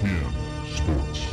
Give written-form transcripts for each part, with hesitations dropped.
PM Sports.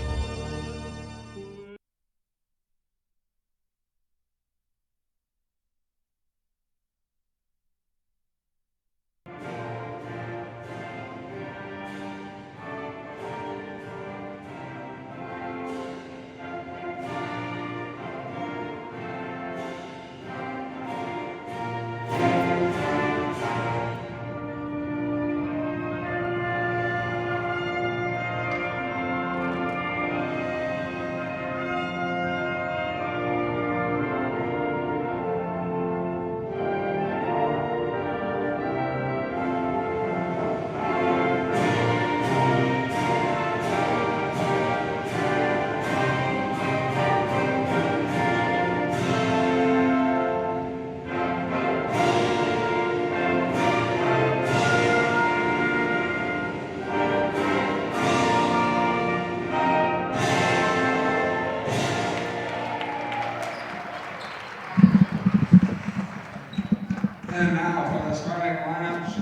And now for the starting lineups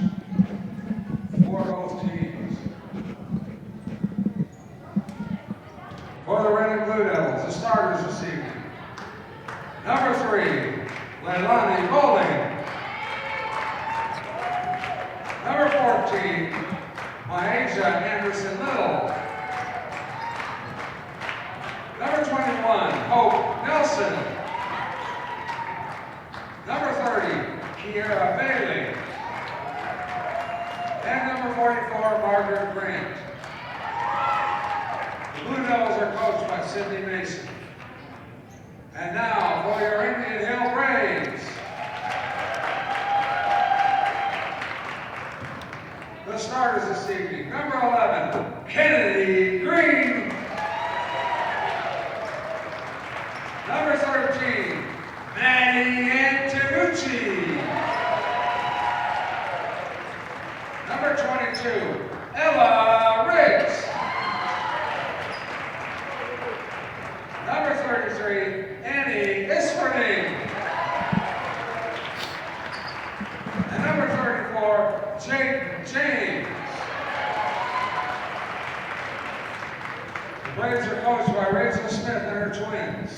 for both teams. For the Red and Blue Devils, the starters this evening. Number 3, Leilani Bowling. Number 14, Maisha Anderson Little. Number 21, Hope Nelson. Number 30, Kiera Bailey. And number 44, Margaret Grant. The Blue Devils are coached by Sidney Mason. And now for your Indian Hill Braves. The starters this evening, number 11, Kennedy Green. Number 13, Maddie Antonucci. Number 22, Ella Riggs. Number 33, Annie Isfording. And number 34, Jake James. The Braves are coached by Rachel Smith and her twins.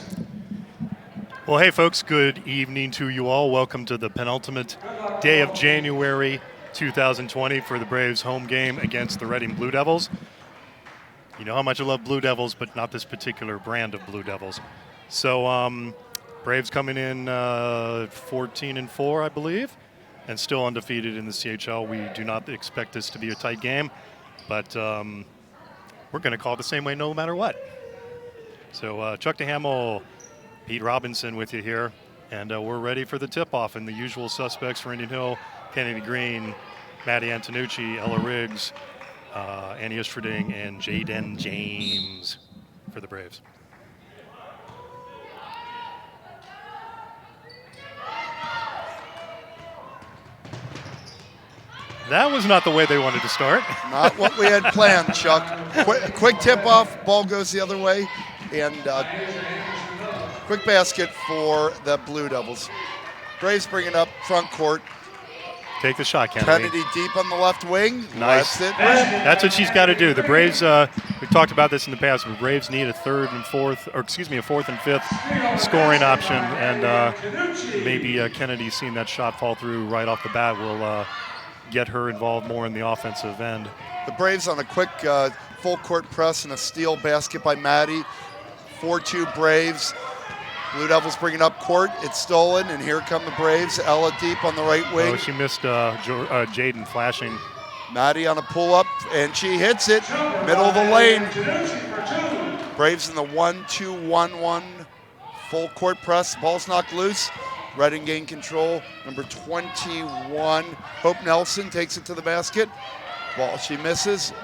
Well, hey, folks, good evening to you all. Welcome to the penultimate day of January 2020 for the Braves home game against the Reading Blue Devils. You know how much I love Blue Devils, but not this particular brand of Blue Devils. So, Braves coming in 14-4, I believe, and still undefeated in the CHL. We do not expect this to be a tight game, but we're going to call it the same way no matter what. So, Chuck DeHamill, Pete Robinson with you here, and we're ready for the tip-off. And the usual suspects for Indian Hill, Kennedy Green, Maddie Antonucci, Ella Riggs, Annie Isfording, and Jaden James for the Braves. That was not the way they wanted to start. Not what we had planned, Chuck. Quick tip-off, ball goes the other way, and quick basket for the Blue Devils. Braves bring it up front court. Take the shot, Kennedy. Kennedy deep on the left wing. Nice. That's what she's got to do. The Braves, we've talked about this in the past, but Braves need a fourth and fifth scoring option, and maybe Kennedy seeing that shot fall through right off the bat will get her involved more in the offensive end. The Braves on a quick full court press and a steal basket by Maddie. 4-2 Braves. Blue Devils bringing up court. It's stolen, and here come the Braves. Ella deep on the right wing. Oh, she missed Jaden flashing. Maddie on a pull-up, and she hits it. Middle of the lane. Braves in the 1-2-1-1 full court press. Ball's knocked loose. Reading gain control. Number 21, Hope Nelson takes it to the basket. Ball she misses.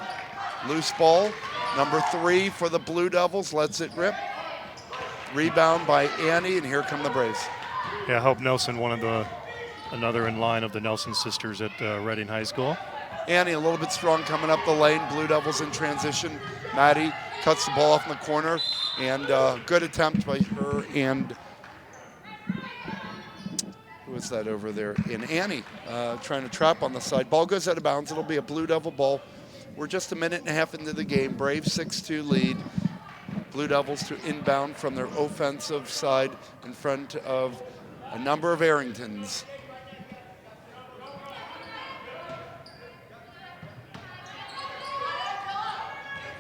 Loose ball. Number 3 for the Blue Devils lets it rip. Rebound by Annie, and here come the Braves. Yeah, Hope Nelson, another in line of the Nelson sisters at Reading High School. Annie a little bit strong coming up the lane. Blue Devils in transition. Maddie cuts the ball off in the corner, and good attempt by her and who is that over there? And Annie trying to trap on the side. Ball goes out of bounds. It'll be a Blue Devil ball. We're just a minute and a half into the game. Braves 6-2 lead. Blue Devils to inbound from their offensive side in front of a number of Arringtons.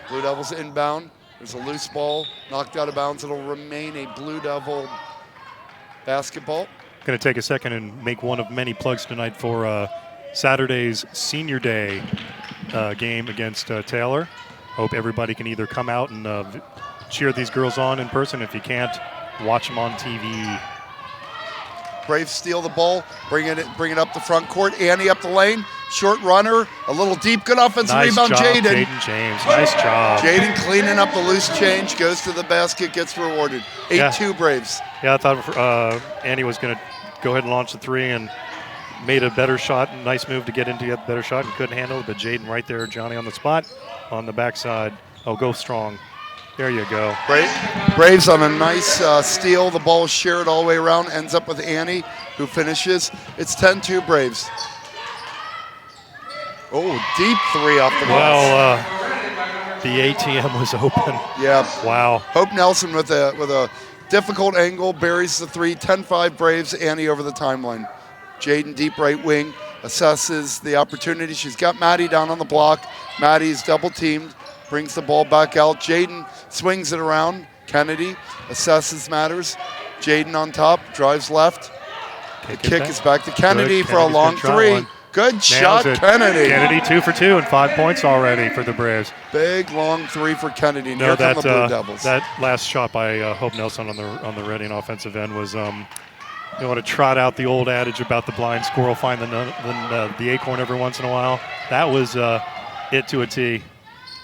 Blue Devils inbound. There's a loose ball knocked out of bounds. It'll remain a Blue Devil basketball. Going to take a second and make one of many plugs tonight for Saturday's Senior Day game against Taylor. Hope everybody can either come out and cheer these girls on in person. If you can't, watch them on TV. Braves steal the ball, bring it up the front court. Annie up the lane, short runner, a little deep, good offensive rebound. Jaden. Jaden James, nice job. Jaden cleaning up the loose change, goes to the basket, gets rewarded. 8-2 Braves. Yeah, I thought Annie was going to go ahead and launch the three and made a better shot. Nice move to get into a better shot and couldn't handle it. But Jaden right there, Johnny on the spot, on the backside. Oh, go strong. There you go. Braves on a nice steal. The ball is shared all the way around. Ends up with Annie, who finishes. It's 10-2 Braves. Oh, deep three off the ball. Well, the ATM was open. Yeah. Wow. Hope Nelson with a difficult angle buries the three. 10-5 Braves. Annie over the timeline. Jaden deep right wing assesses the opportunity. She's got Maddie down on the block. Maddie's double teamed. Brings the ball back out. Jaden swings it around. Kennedy assesses matters. Jaden on top, drives left. The kick is back to Kennedy for a long three. Good shot, Kennedy. Kennedy 2 for 2 and 5 points already for the Braves. Big long three for Kennedy. And here come the Blue Devils. That last shot by Hope Nelson on the Reading offensive end was, you want to trot out the old adage about the blind squirrel find the acorn every once in a while. That was it to a T.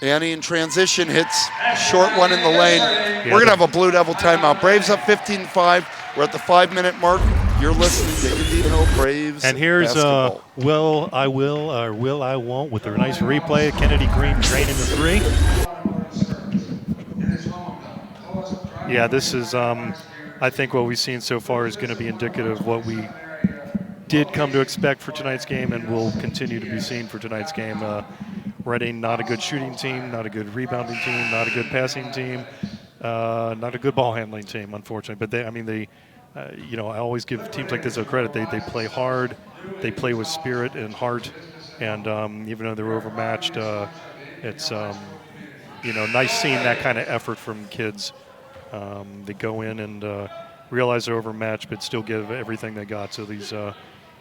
Annie in transition hits short one in the lane. We're going to have a Blue Devil timeout. Braves up 15-5. We're at the 5-minute mark. You're listening to Indian Hill Braves And here's basketball. Will I Will or Will I Won't with a nice replay. Kennedy Green draining the three. Yeah, this is, I think what we've seen so far is going to be indicative of what we did come to expect for tonight's game and will continue to be seen for tonight's game. Reading, not a good shooting team, not a good rebounding team, not a good passing team, not a good ball handling team, unfortunately. But I always give teams like this a credit. They play hard, they play with spirit and heart, and even though they're overmatched, it's nice seeing that kind of effort from kids. They go in and realize they're overmatched, but still give everything they got. So these.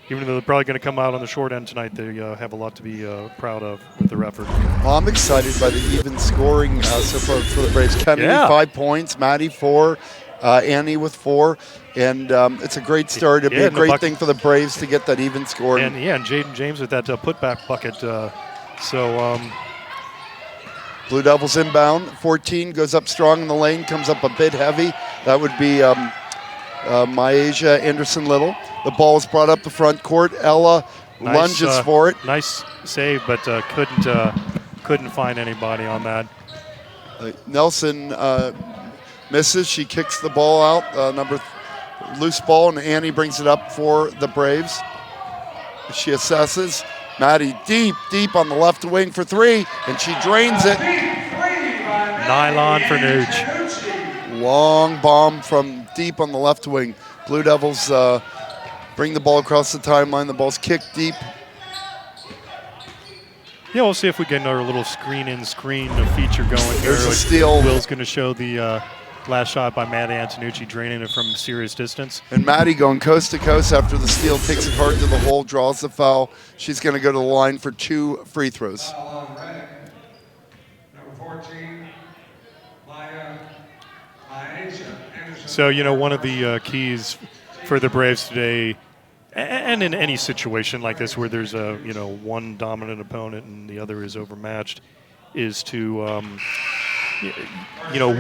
Even though they're probably going to come out on the short end tonight, they have a lot to be proud of with their effort. Well, I'm excited by the even scoring so far for the Braves. Kennedy, 5 points. Maddie, 4. Annie with 4. And it's a great start. It'd be a great thing for the Braves to get that even score. And Jaden James with that putback bucket. Blue Devils inbound. 14 goes up strong in the lane, comes up a bit heavy. That would be Myasia Anderson-Little. The ball is brought up the front court. Ella lunges for it. Nice save, but couldn't find anybody on that. Nelson misses. She kicks the ball out. Loose ball, and Annie brings it up for the Braves. She assesses. Maddie deep on the left wing for 3, and she drains it. Nylon for Nooch. Long bomb from deep on the left wing. Blue Devils bring the ball across the timeline. The ball's kicked deep. Yeah, we'll see if we get our little screen feature going here. There's a steal. Will's going to show the last shot by Maddie Antonucci, draining it from serious distance. And Maddie going coast to coast after the steal, takes it hard to the hole, draws the foul. She's going to go to the line for 2 free throws. Number 14, So, one of the keys for the Braves today, and in any situation like this where there's one dominant opponent and the other is overmatched, is to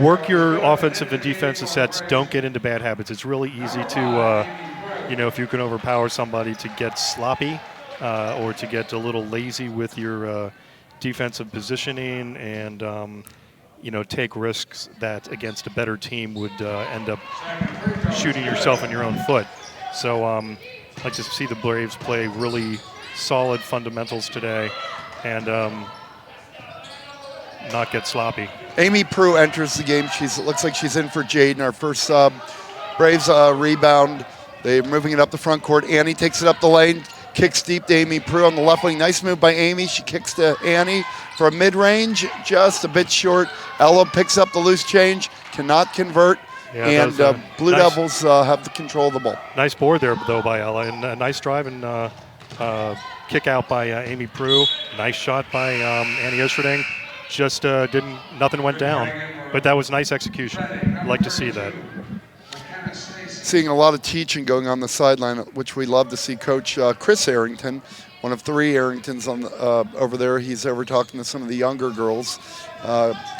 work your offensive and defensive sets. Don't get into bad habits. It's really easy to if you can overpower somebody, to get sloppy or to get a little lazy with your defensive positioning and take risks that against a better team would end up shooting yourself in your own foot. So I'd like to see the Braves play really solid fundamentals today, and not get sloppy. Amy Prue enters the game. Looks like she's in for Jaden, our first sub. Braves rebound. They're moving it up the front court. Annie takes it up the lane, kicks deep to Amy Prue on the left wing. Nice move by Amy. She kicks to Annie for a mid-range, just a bit short. Ella picks up the loose change, cannot convert. Yeah, and Blue Devils have the control of the ball. Nice board there, though, by Ella. And a nice drive and kick out by Amy Prue. Nice shot by Annie Oesterding. Just nothing went down. But that was nice execution. I'd like to see that. Seeing a lot of teaching going on the sideline, which we love to see. Coach Chris Arrington, one of 3 Arringtons on over there. He's over talking to some of the younger girls.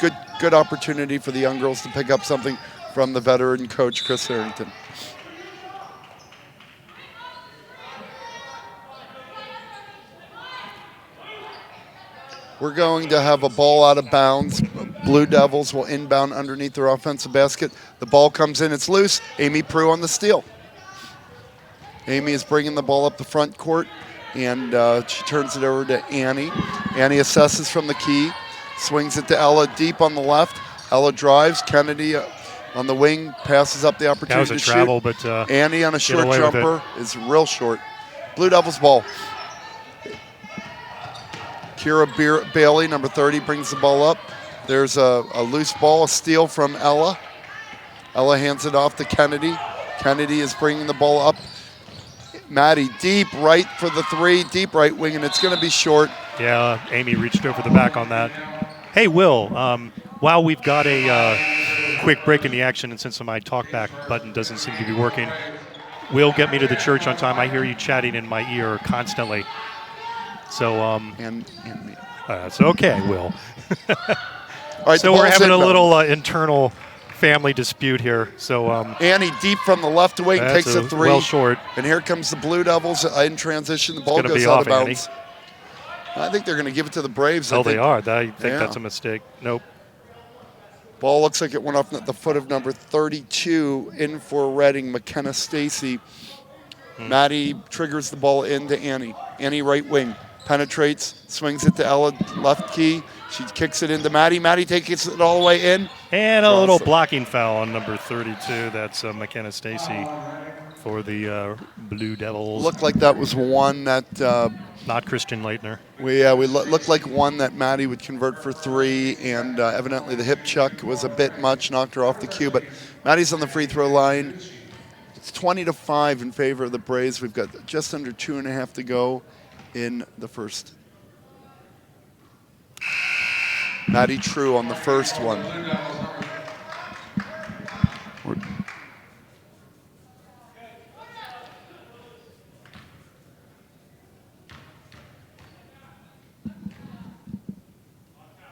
Good opportunity for the young girls to pick up something from the veteran coach, Chris Arrington. We're going to have a ball out of bounds. Blue Devils will inbound underneath their offensive basket. The ball comes in, it's loose. Amy Prue on the steal. Amy is bringing the ball up the front court, and she turns it over to Annie. Annie assesses from the key, swings it to Ella deep on the left. Ella drives. Kennedy on the wing, passes up the opportunity that was a to travel, shoot. but Annie on a short jumper is real short. Blue Devils ball. Kira Bailey, number 30, brings the ball up. There's a loose ball, a steal from Ella. Ella hands it off to Kennedy. Kennedy is bringing the ball up. Maddie deep right for the 3, deep right wing, and it's going to be short. Yeah, Amy reached over the back on that. Hey, Will, while we've got a quick break in the action, and since my talkback button doesn't seem to be working, Will, get me to the church on time. I hear you chatting in my ear constantly. So, and me. That's okay, Will. All right, so we're having a little internal family dispute here. So Annie deep from the left wing takes a 3. Well short. And here comes the Blue Devils in transition. The ball goes out of bounds. I think they're going to give it to the Braves. Oh, they are. I think that's a mistake. Nope. Ball looks like it went off at the foot of number 32. In for Reading, McKenna Stacy. Maddie triggers the ball into Annie. Annie right wing. Penetrates, swings it to Ella, left key. She kicks it into Maddie. Maddie takes it all the way in. And a little blocking foul on number 32. That's McKenna Stacy for the Blue Devils. Looked like that was one that... not Christian Leitner. We looked like one that Maddie would convert for 3, and evidently the hip chuck was a bit much, knocked her off the cue. But Maddie's on the free throw line. It's 20-5 in favor of the Braves. We've got just under 2.5 to go in the first. Maddie True on the first one.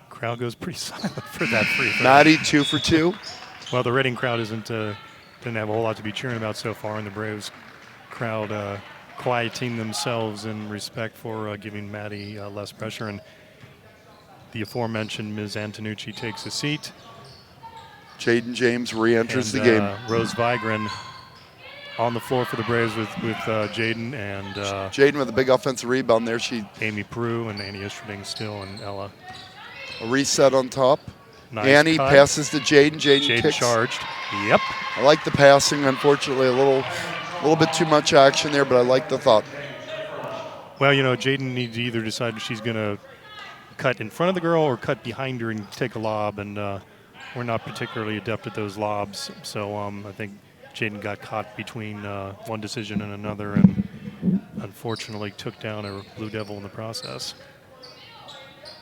Crowd goes pretty silent for that free throw. Maddie 2 for 2. Well, the Reading crowd didn't have a whole lot to be cheering about so far, and the Braves crowd quieting themselves in respect for giving Maddie less pressure. And the aforementioned Ms. Antonucci takes a seat. Jaden James re-enters the game. Rose Vigran on the floor for the Braves with Jaden and Jaden with a big offensive rebound there. Amy Prue and Annie Oesterding still, and Ella. A reset on top. Nice Annie cut. passes to Jaden. Jaden kicks. Charged. Yep. I like the passing. Unfortunately, a little bit too much action there, but I like the thought. Well, Jaden needs to either decide if she's going to cut in front of the girl or cut behind her and take a lob, and we're not particularly adept at those lobs. So I think Jaden got caught between one decision and another, and unfortunately took down a Blue Devil in the process.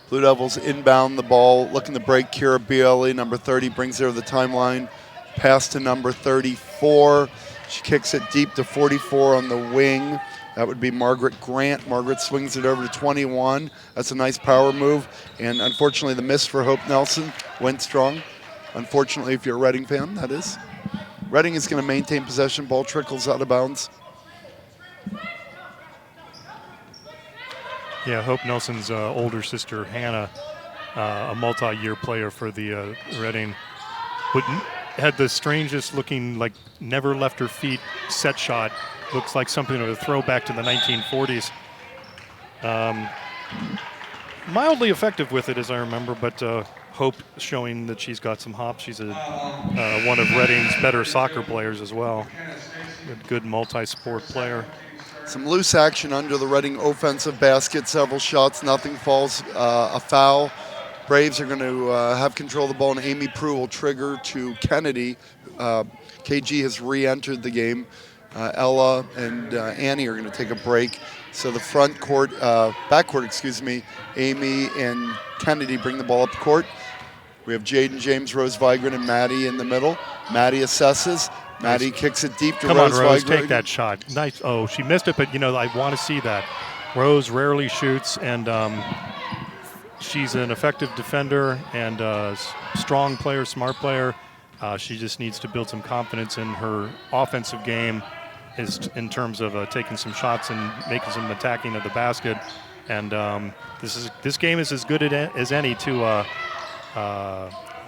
Blue Devils inbound the ball, looking to break. Kira Bielli, number 30, brings her to the timeline. Pass to number 34. She kicks it deep to 44 on the wing. That would be Margaret Grant. Margaret swings it over to 21. That's a nice power move. And unfortunately, the miss for Hope Nelson went strong. Unfortunately, if you're a Reading fan, that is. Reading is going to maintain possession. Ball trickles out of bounds. Yeah, Hope Nelson's older sister, Hannah, a multi-year player for the Reading, had the strangest looking, like never left her feet set shot. Looks like something of a throwback to the 1940s. mildly effective with it, as I remember, but Hope showing that she's got some hops. She's one of Reading's better soccer players as well. Good multi-sport player. Some loose action under the Reading offensive basket. Several shots, nothing falls. A foul. Braves are going to have control of the ball, and Amy Prue will trigger to Kennedy. KG has re-entered the game. Ella and Annie are going to take a break. So the backcourt, Amy and Kennedy bring the ball up the court. We have Jaden James, Rose Vigran, and Maddie in the middle. Maddie assesses. Maddie kicks it deep to Come Rose on, Rose, Vigran. take that shot. Nice. Oh, she missed it, but, I want to see that. Rose rarely shoots, and she's an effective defender and strong player, smart player. She just needs to build some confidence in her offensive game in terms of taking some shots and making some attacking of the basket. And this game is as good as any to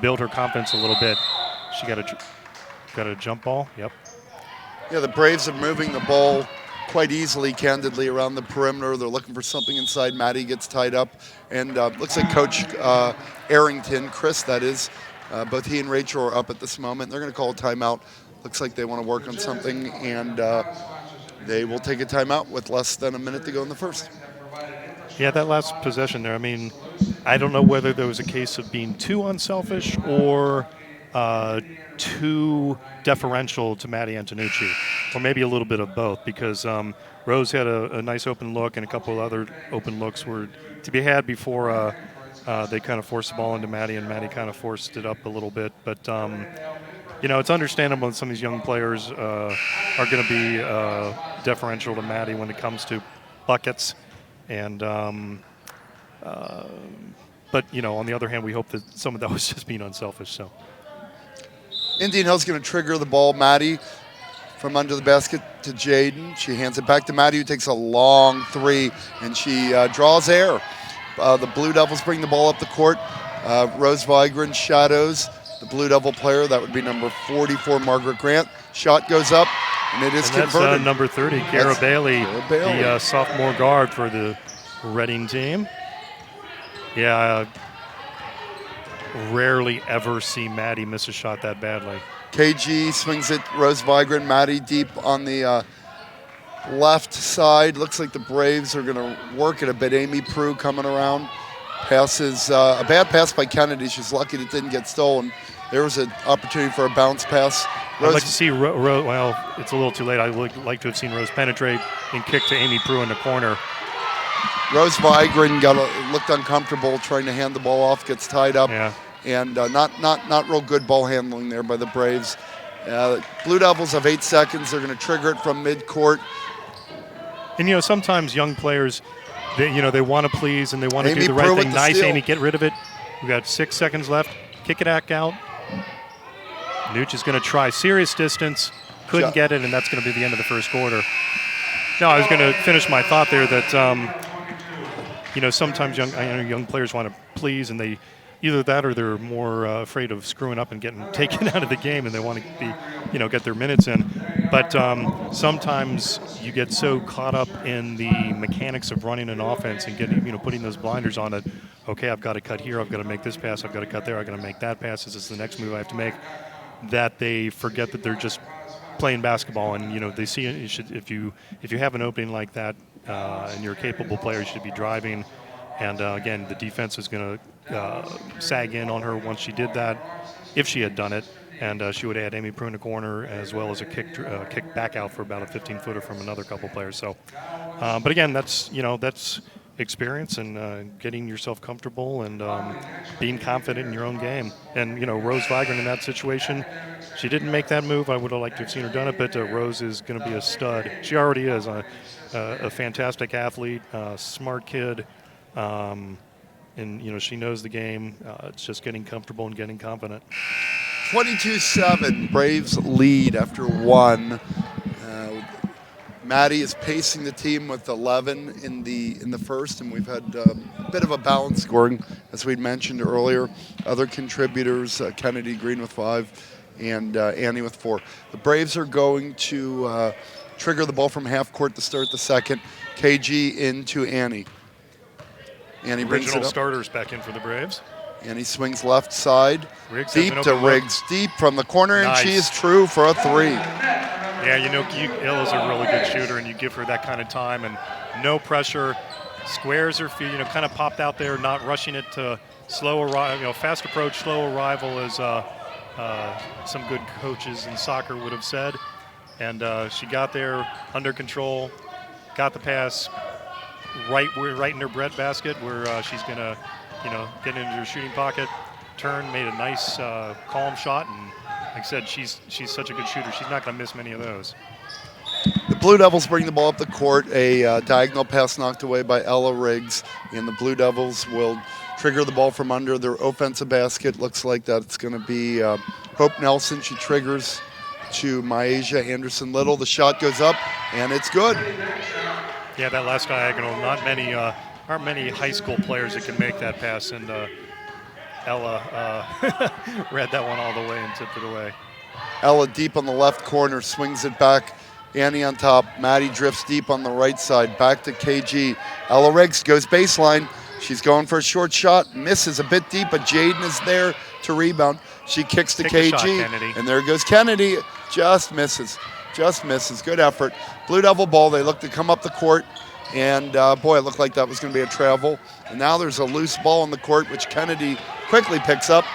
build her confidence a little bit. She got a jump ball. Yep. Yeah, the Braves are moving the ball quite easily, candidly, around the perimeter. They're looking for something inside. Maddie gets tied up, and looks like Coach Arrington, Chris, that is, both he and Rachel are up at this moment. They're going to call a timeout. Looks like they want to work on something, and they will take a timeout with less than a minute to go in the first. Yeah, that last possession there, I don't know whether there was a case of being too unselfish or too deferential to Maddie Antonucci, or maybe a little bit of both, because Rose had a nice open look, and a couple of other open looks were to be had before they kind of forced the ball into Maddie, and Maddie kind of forced it up a little bit. But, it's understandable that some of these young players are going to be deferential to Maddie when it comes to buckets. And but, on the other hand, we hope that some of that was just being unselfish. So Indian Hill's going to trigger the ball. Maddie from under the basket to Jaden. She hands it back to Maddie, who takes a long three, and she draws air. The Blue Devils bring the ball up the court. Rose Vigran shadows the Blue Devil player. That would be number 44, Margaret Grant. Shot goes up, and it is converted. That's number 30, Kara Bailey, the sophomore guard for the Reading team. Yeah, rarely ever see Maddie miss a shot that badly. KG swings it, Rose Vigran, Maddie deep on the left side. Looks like the Braves are going to work it a bit. Amy Prue coming around. Passes, a bad pass by Kennedy. She's lucky it didn't get stolen. There was an opportunity for a bounce pass. I'd like to see Rose, well, it's a little too late. I would like to have seen Rose penetrate and kick to Amy Prue in the corner. Rose Vigran looked uncomfortable trying to hand the ball off, gets tied up. Yeah. And not real good ball handling there by the Braves. Blue Devils have 8 seconds. They're going to trigger it from midcourt. And, sometimes young players, they want to please and they want to do the right thing. Nice, steal. Amy, get rid of it. We've got 6 seconds left. Kick it back out. Nuge is going to try serious distance. Couldn't get it, and that's going to be the end of the first quarter. No, I was going to finish my thought there that, sometimes young players want to please, and they either that or they're more afraid of screwing up and getting taken out of the game, and they want to be, get their minutes in. But sometimes you get so caught up in the mechanics of running an offense and getting, putting those blinders on it. Okay, I've got to cut here. I've got to make this pass. I've got to cut there. I've got to make that pass. This is the next move I have to make. That they forget that they're just playing basketball, and they see it. If you have an opening like that and you're a capable player, you should be driving. And again, the defense is going to sag in on her once she did that, if she had done it, and she would add Amy Prue in the corner as well as a kick back out for about a 15-footer from another couple players. So, but again, that's experience and getting yourself comfortable and being confident in your own game. And Rose Vigran in that situation, she didn't make that move. I would have liked to have seen her done it, but Rose is going to be a stud. She already is a fantastic athlete, smart kid. And she knows the game. It's just getting comfortable and getting confident. 22-7, Braves lead after 1. Maddie is pacing the team with 11 in the first, and we've had a bit of a balanced scoring, as we'd mentioned earlier. Other contributors, Kennedy Green with 5 and Annie with 4. The Braves are going to trigger the ball from half court to start the second. KG into Annie. Annie brings it Original up. starters back in for the Braves. Annie swings left side. Riggs has Deep an to open look. Riggs. Deep from the corner, and she Nice. is true for a 3. Yeah, Illa's a really good shooter, and you give her that kind of time and no pressure. Squares her feet, kind of popped out there, not rushing it to slow arrival. Fast approach, slow arrival, as some good coaches in soccer would have said. And she got there under control, got the pass right in her bread basket where she's gonna, get into her shooting pocket, turn, made a nice calm shot, and like I said, she's such a good shooter. She's not gonna miss many of those. The Blue Devils bring the ball up the court. A diagonal pass knocked away by Ella Riggs, and the Blue Devils will trigger the ball from under their offensive basket. Looks like that it's going to be Hope Nelson. She triggers to Myasia Anderson-Little. The shot goes up, and it's good. Yeah, that last diagonal. Aren't many high school players that can make that pass, and Ella read that one all the way and tipped it away. Ella deep on the left corner, swings it back. Annie on top. Maddie drifts deep on the right side. Back to KG. Ella Riggs goes baseline. She's going for a short shot. Misses a bit deep, but Jaden is there to rebound. She kicks to Take the KG. shot, Kennedy. And there goes Kennedy. Just misses. Good effort. Blue Devil ball. They look to come up the court. And, boy, it looked like that was going to be a travel. And now there's a loose ball on the court, which Kennedy quickly picks up.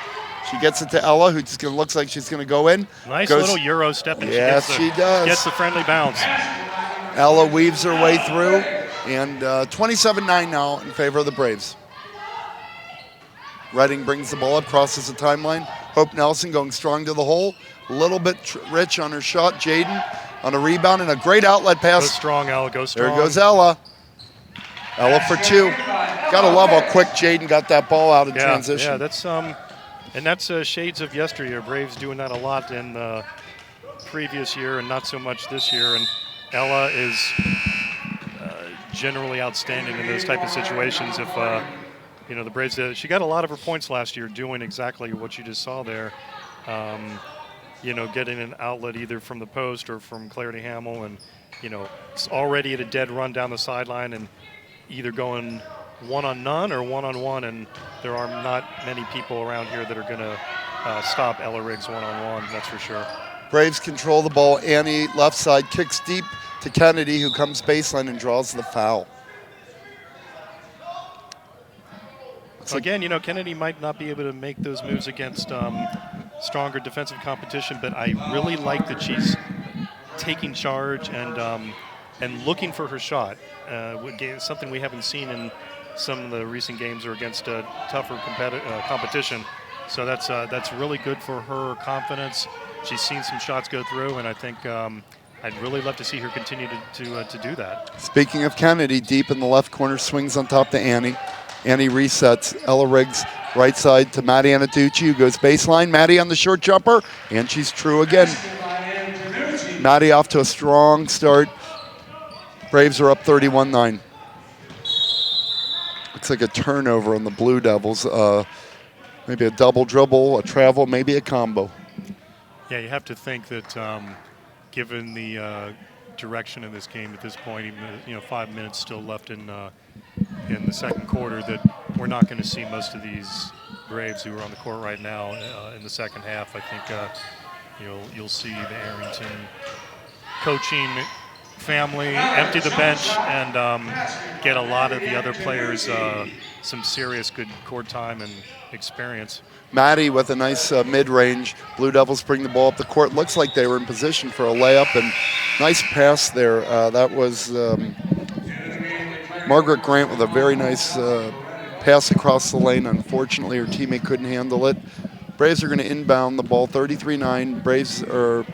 She gets it to Ella, who just looks like she's going to go in. Nice little Euro step. And yes, she does. Gets the friendly bounce. Ella weaves her way through, and 27-9 now in favor of the Braves. Redding brings the ball up, crosses the timeline. Hope Nelson going strong to the hole. A little bit rich on her shot. Jaden on a rebound and a great outlet pass. Go strong, Ella. Go strong. There goes Ella. Ella for 2. Gotta love how quick Jaden got that ball out in transition. Yeah, that's shades of yesteryear. Braves doing that a lot in the previous year and not so much this year. And Ella is generally outstanding in those type of situations. If the Braves, she got a lot of her points last year doing exactly what you just saw there. Getting an outlet either from the post or from Clarity Hamill, and it's already at a dead run down the sideline and either going one on none or one on one, and there are not many people around here that are going to stop Ella Riggs one on one. That's for sure. Braves control the ball. Annie left side kicks deep to Kennedy, who comes baseline and draws the foul. So again, Kennedy might not be able to make those moves against stronger defensive competition, but I really like that she's taking charge and looking for her shot. Something we haven't seen in some of the recent games or against tougher competition. So that's really good for her confidence. She's seen some shots go through, and I think I'd really love to see her continue to do that. Speaking of Kennedy, deep in the left corner, swings on top to Annie. Annie resets. Ella Riggs right side to Maddie Anaducci, who goes baseline. Maddie on the short jumper, and she's true again. Maddie off to a strong start. Braves are up 31-9. Looks like a turnover on the Blue Devils. Maybe a double dribble, a travel, maybe a combo. Yeah, you have to think that given the direction of this game at this point, even 5 minutes still left in the second quarter, that we're not going to see most of these Braves who are on the court right now in the second half. I think you'll see the Arrington coaching family empty the bench and get a lot of the other players some serious good court time and experience. Maddie with a nice mid-range. Blue Devils bring the ball up the court. Looks like they were in position for a layup, and nice pass there. That was Margaret Grant with a very nice pass across the lane. Unfortunately, her teammate couldn't handle it. Braves are going to inbound the ball, 33-9. Braves are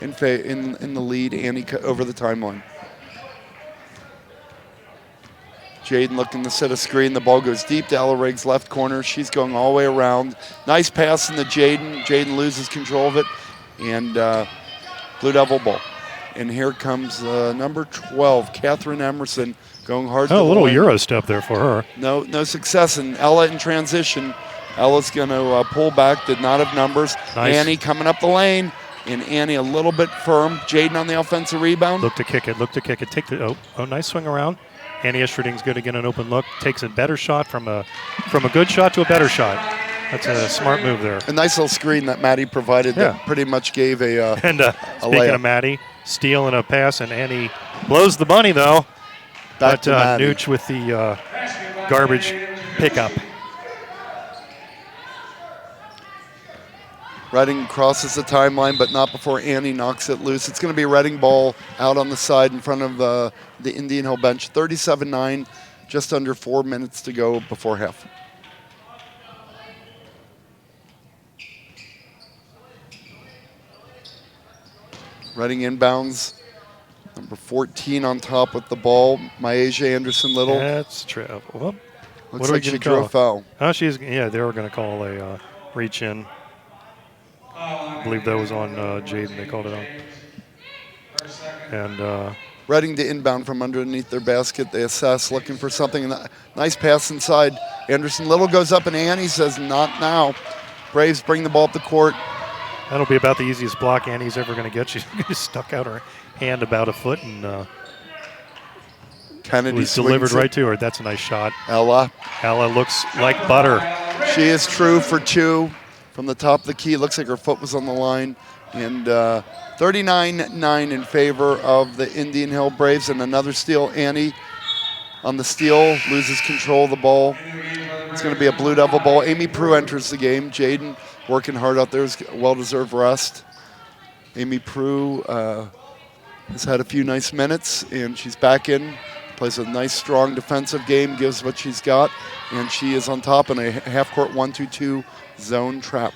in the lead. Annie over the timeline. Jaden looking to set a screen. The ball goes deep to Ella Riggs, left corner. She's going all the way around. Nice pass in the Jaden. Jaden loses control of it. And Blue Devil ball. And here comes number 12, Catherine Emerson, going hard to the a little lane. Euro step there for her. No success. And Ella in transition. Ella's going to pull back, did not have numbers. Nice. Annie coming up the lane. And Annie a little bit firm. Jaden on the offensive rebound. Look to kick it. Take the nice swing around. Annie Estruding's going to get an open look, takes a better shot from a good shot to a better shot. That's a smart move there. A nice little screen that Maddie provided that pretty much gave a And speaking layup. of Maddie, steal and a pass, and Annie blows the bunny, though. Back to But Maddie. Nooch with the garbage pickup. Reading crosses the timeline, but not before Annie knocks it loose. It's going to be a Reading ball out on the side in front of the Indian Hill bench. 37-9, just under 4 minutes to go before half. Reading inbounds. Number 14 on top with the ball. Myasia Anderson-Little. That's true. Well, Looks like she drew a foul. Oh, they were going to call a reach in. I believe that was on Jaden. They called it on. And Reading to inbound from underneath their basket. They assess, looking for something. Nice pass inside. Anderson-Little goes up, and Annie says, not now. Braves bring the ball up the court. that'll be about the easiest block Annie's ever going to get. She stuck out her hand about a foot, and Kennedy was delivered swings it. right to her. That's a nice shot. Ella. Ella looks like butter. She is true for two from the top of the key. Looks like her foot was on the line. And 39-9 in favor of the Indian Hill Braves. And another steal. Annie on the steal, loses control of the ball. It's going to be a Blue Devil ball. Amy Prue enters the game. Jaden working hard out there. Well-deserved rest. Amy Prue has had a few nice minutes, and she's back in. Plays a nice, strong defensive game, gives what she's got, and she is on top in a half-court 1-2-2 zone trap.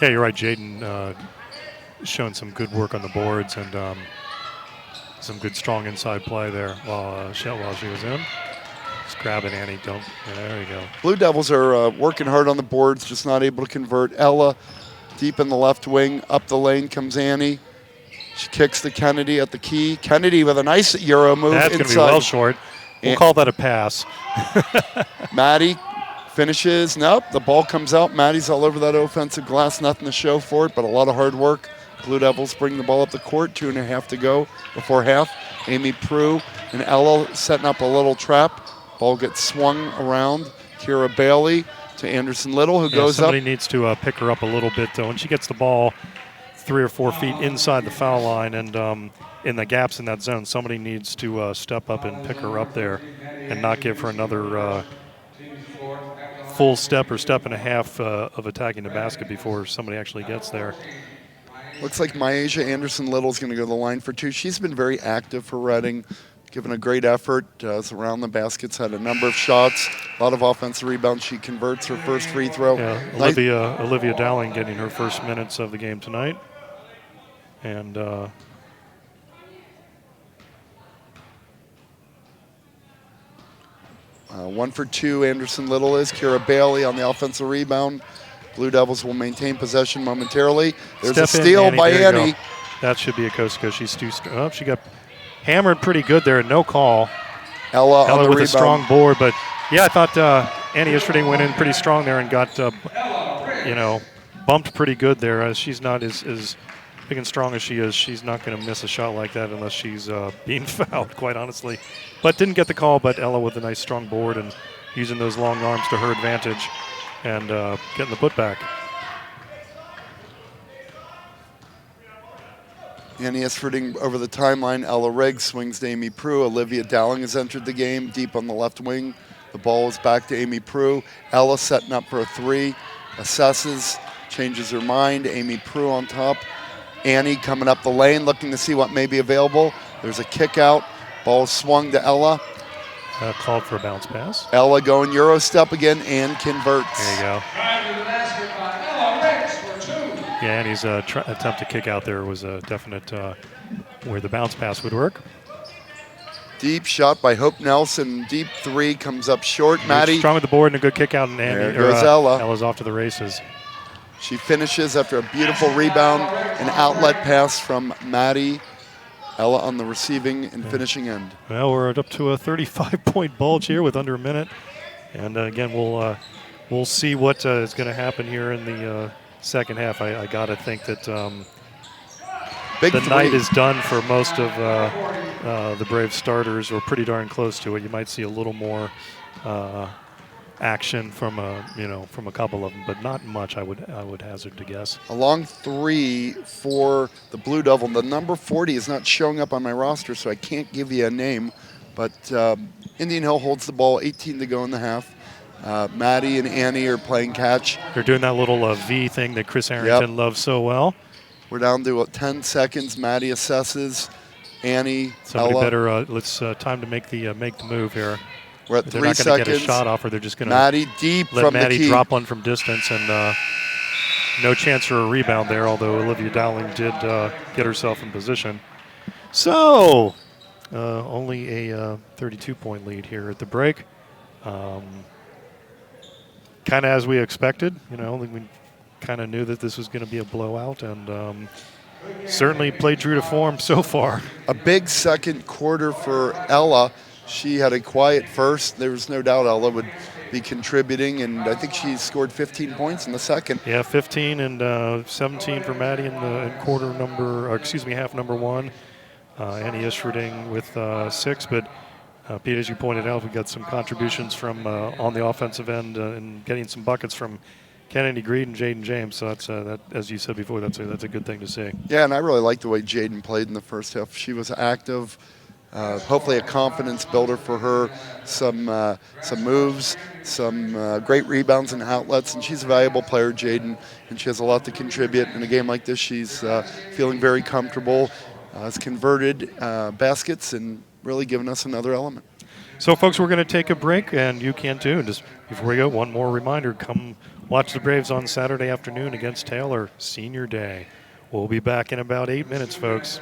Yeah, you're right. Jaden showing some good work on the boards and some good, strong inside play there while she was in. Just grab it, Annie. Don't. Yeah, there you go. Blue Devils are working hard on the boards, just not able to convert. Ella deep in the left wing. Up the lane comes Annie. She kicks to Kennedy at the key. Kennedy with a nice Euro move That's inside. going to be well short. We'll call that a pass. Maddie finishes. Nope, the ball comes out. Maddie's all over that offensive glass. Nothing to show for it, but a lot of hard work. Blue Devils bring the ball up the court. 2.5 to go before half. Amy Prue and Ella setting up a little trap. Ball gets swung around. Kira Bailey to Anderson-Little, who goes up. Somebody needs to pick her up a little bit, though. When she gets the ball 3 or 4 feet inside the foul line and in the gaps in that zone, somebody needs to step up and pick her up there and not give her another full step or step and a half of attacking the basket before somebody actually gets there. Looks like Myasia Anderson-Little is going to go to the line for two. She's been very active for Reading, given a great effort. Around the baskets, had a number of shots, a lot of offensive rebounds. She converts her first free throw. Yeah, Olivia Dowling getting her first minutes of the game tonight. And 1 for 2, Anderson-Little is. Kira Bailey on the offensive rebound. Blue Devils will maintain possession momentarily. There's a steal by Annie. That should be a coast because she's too strong. Oh, she got hammered pretty good there. No call. Ella on the with rebound. a strong board, but yeah, I thought Annie Estruding went in pretty strong there and got bumped pretty good there. She's not as big and strong as she is. She's not going to miss a shot like that unless she's being fouled, quite honestly. But didn't get the call. But Ella with a nice strong board and using those long arms to her advantage and getting the putback. Annie Estruding over the timeline. Ella Riggs swings to Amy Prue. Olivia Dowling has entered the game deep on the left wing. The ball is back to Amy Prue. Ella setting up for a three. Assesses, changes her mind. Amy Prue on top. Annie coming up the lane, looking to see what may be available. There's a kick out. Ball swung to Ella. Called for a bounce pass. Ella going Euro step again and converts. There you go. Yeah, Annie's attempt to kick out there was a definite where the bounce pass would work. Deep shot by Hope Nelson. Deep three comes up short. Maddie. Strong with the board and a good kick out. And There goes Ella. Ella's off to the races. She finishes after a beautiful rebound, an outlet pass from Maddie. Ella on the receiving and finishing end. Well, we're up to a 35-point bulge here with under a minute. And again, we'll see what is going to happen here in the second half. I got to think that Big the three. night is done for most of the Braves starters, or pretty darn close to it. You might see a little more action from a couple of them, but not much. I would hazard to guess. A long 3 for the Blue Devil. The number 40 is not showing up on my roster, so I can't give you a name. But Indian Hill holds the ball, 18 to go in the half. Maddie and Annie are playing catch. They're doing that little V thing that Chris Harrington loves so well. We're down to 10 seconds. Maddie assesses. Annie, Somebody Ella. better. Let's time to make the move here. We're at They're 3 not going to seconds. get a shot off, or they're just going to Maddie deep let from Maddie the key. drop one from distance, and no chance for a rebound there, although Olivia Dowling did get herself in position. So, only a 32-point lead here at the break. Kind of as we expected. We kind of knew that this was going to be a blowout, and certainly played true to form so far. A big second quarter for Ella. She had a quiet first. There was no doubt Ella would be contributing, and I think she scored 15 points in the second. Yeah, 15 and 17 for Maddie in half number 1. Annie Isherding with 6, but Pete, as you pointed out, we got some contributions from on the offensive end and getting some buckets from Kennedy Greed and Jaden James. So that's that, as you said before, that's a good thing to see. Yeah, and I really liked the way Jaden played in the first half. She was active. Hopefully a confidence builder for her, some moves, some great rebounds and outlets, and she's a valuable player, Jaden, and she has a lot to contribute. In a game like this, she's feeling very comfortable, has converted baskets, and really given us another element. So, folks, we're going to take a break, and you can too. Just before we go, one more reminder, come watch the Braves on Saturday afternoon against Taylor, Senior Day. We'll be back in about 8 minutes, folks.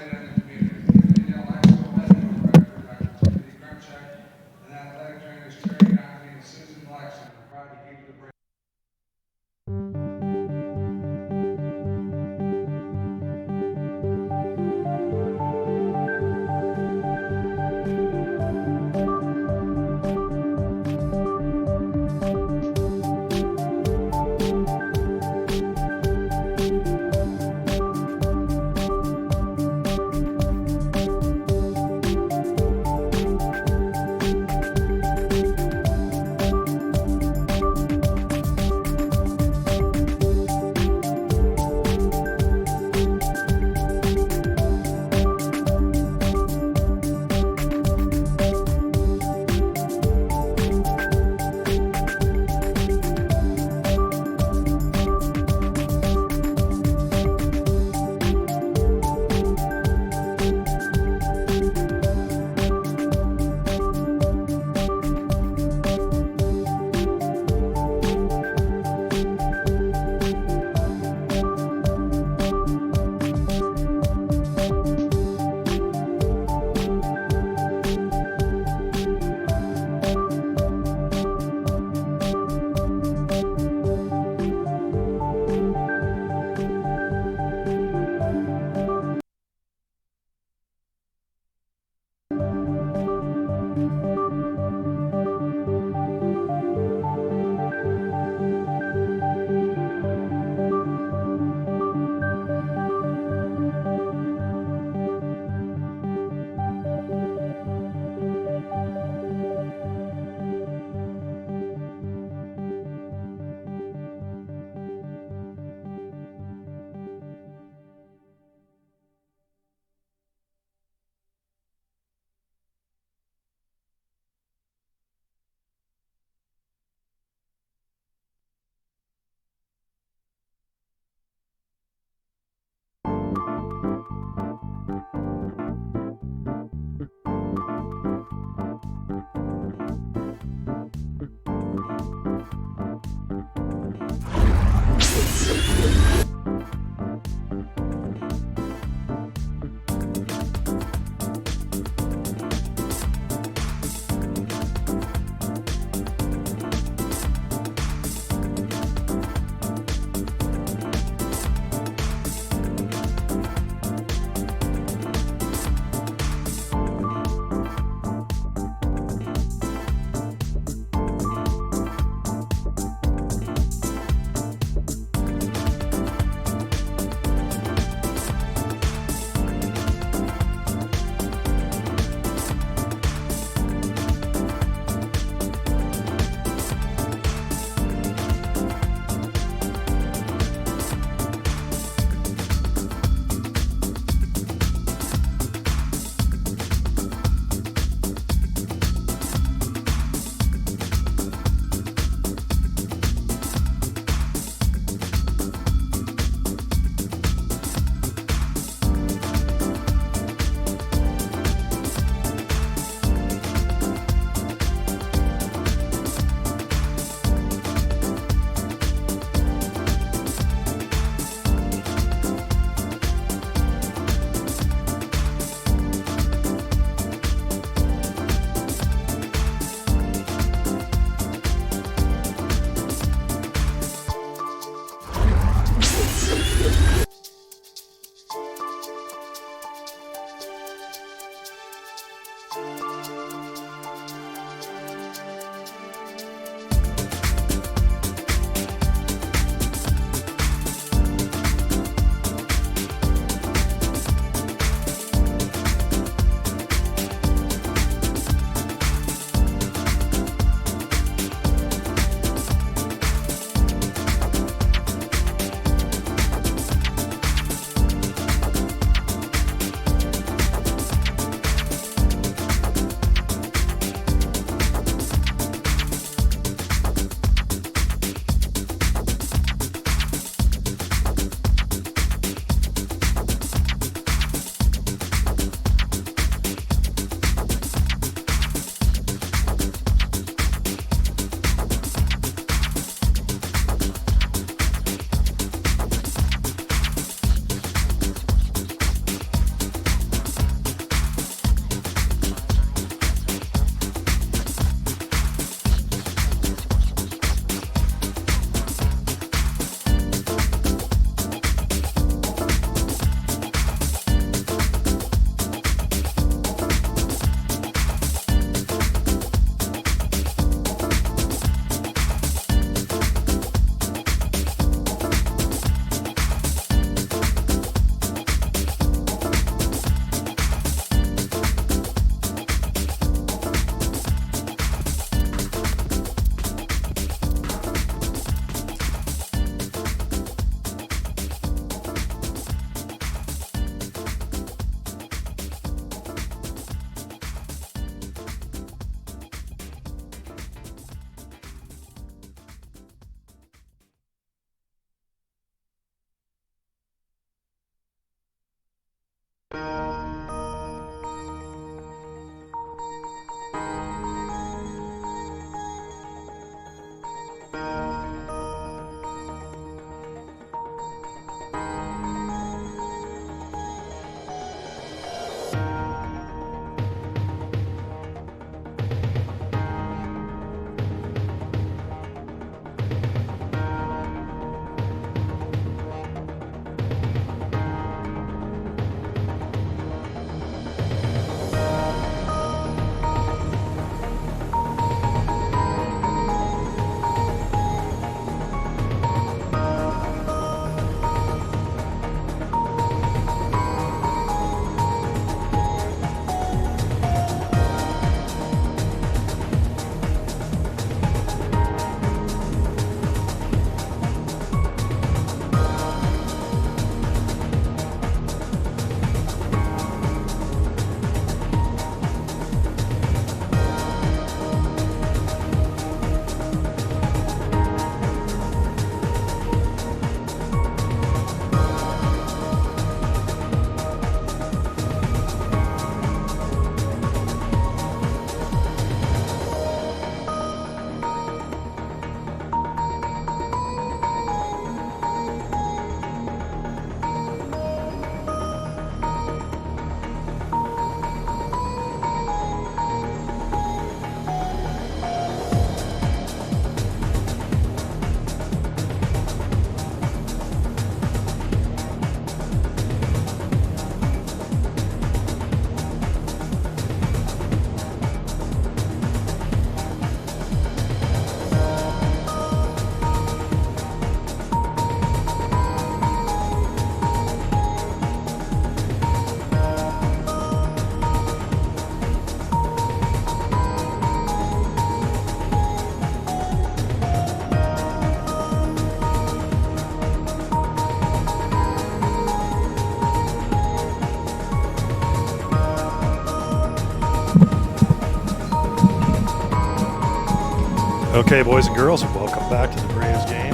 Okay, boys and girls, welcome back to the Braves game.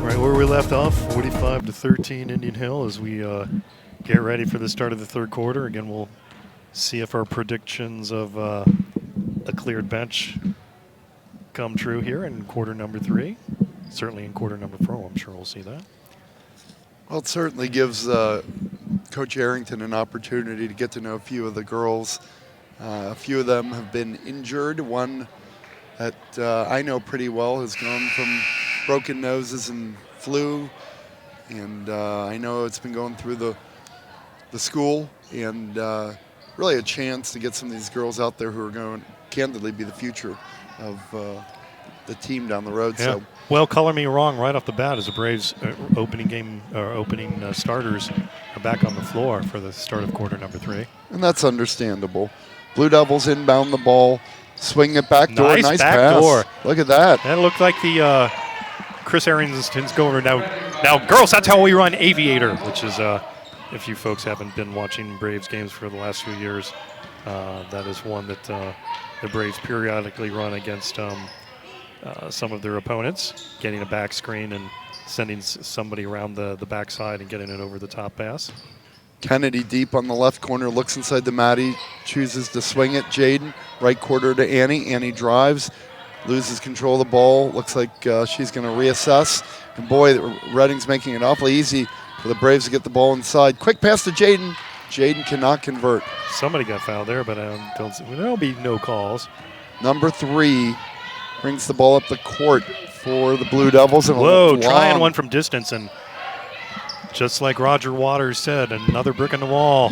Right where we left off, 45-13 Indian Hill, as we get ready for the start of the third quarter. Again, we'll see if our predictions of a cleared bench come true here in quarter number 3. Certainly in quarter number 4, I'm sure we'll see that. Well, it certainly gives Coach Arrington an opportunity to get to know a few of the girls. A few of them have been injured. One that I know pretty well has gone from broken noses and flu, and I know it's been going through the school, and really a chance to get some of these girls out there who are going to candidly be the future of the team down the road. Yeah. So, well, color me wrong right off the bat, as the Braves opening starters are back on the floor for the start of quarter number 3. and that's understandable. Blue Devils inbound the ball. Swing it back door. Nice back pass. door. Look at that. That looked like the Chris Arrington's going now, girls, that's how we run Aviator, which is, if you folks haven't been watching Braves games for the last few years, that is one that the Braves periodically run against some of their opponents, getting a back screen and sending somebody around the backside and getting an over-the-top pass. Kennedy deep on the left corner, looks inside the Maddie, chooses to swing it. Jaden, right quarter to Annie. Annie drives, loses control of the ball. Looks like she's going to reassess. And boy, Redding's making it awfully easy for the Braves to get the ball inside. Quick pass to Jaden. Jaden cannot convert. Somebody got fouled there, but there'll be no calls. Number 3 brings the ball up the court for the Blue Devils. And whoa, trying one from distance, and just like Roger Waters said, another brick in the wall.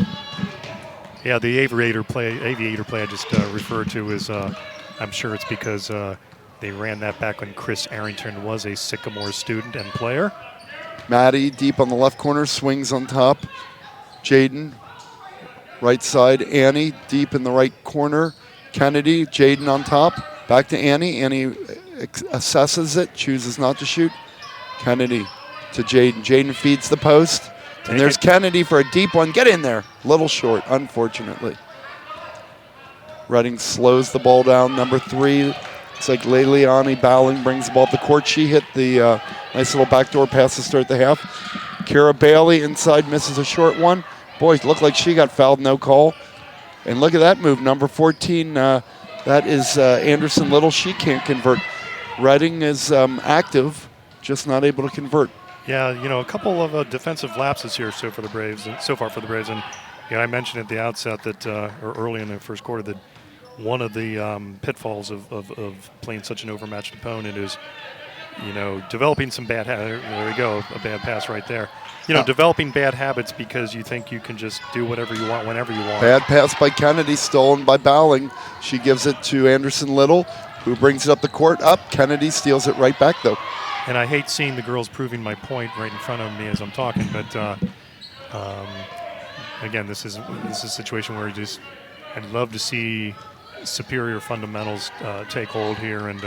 Yeah, the aviator play I just referred to is, I'm sure it's because they ran that back when Chris Arrington was a Sycamore student and player. Maddie deep on the left corner, swings on top. Jaden, right side. Annie deep in the right corner. Kennedy, Jaden on top. Back to Annie. Annie assesses it, chooses not to shoot. Kennedy to Jaden. Jaden feeds the post. And there's Kennedy for a deep one. Get in there. Little short, unfortunately. Redding slows the ball down. Number 3, it's like Leiliani Bowling brings the ball up the court. She hit the nice little backdoor pass to start the half. Kara Bailey inside misses a short one. Boy, it looked like she got fouled, no call. And look at that move, number 14. That is Anderson Little. She can't convert. Redding is active, just not able to convert. Yeah, a couple of defensive lapses here so far for the Braves, and I mentioned at the outset that, or early in the first quarter, that one of the pitfalls of playing such an overmatched opponent is, developing some bad habits. There we go, a bad pass right there. Developing bad habits because you think you can just do whatever you want whenever you want. Bad pass by Kennedy, stolen by Bowling. She gives it to Anderson Little, who brings it up the court. Kennedy steals it right back, though. And I hate seeing the girls proving my point right in front of me as I'm talking, but again, this is a situation where I'd love to see superior fundamentals take hold here, and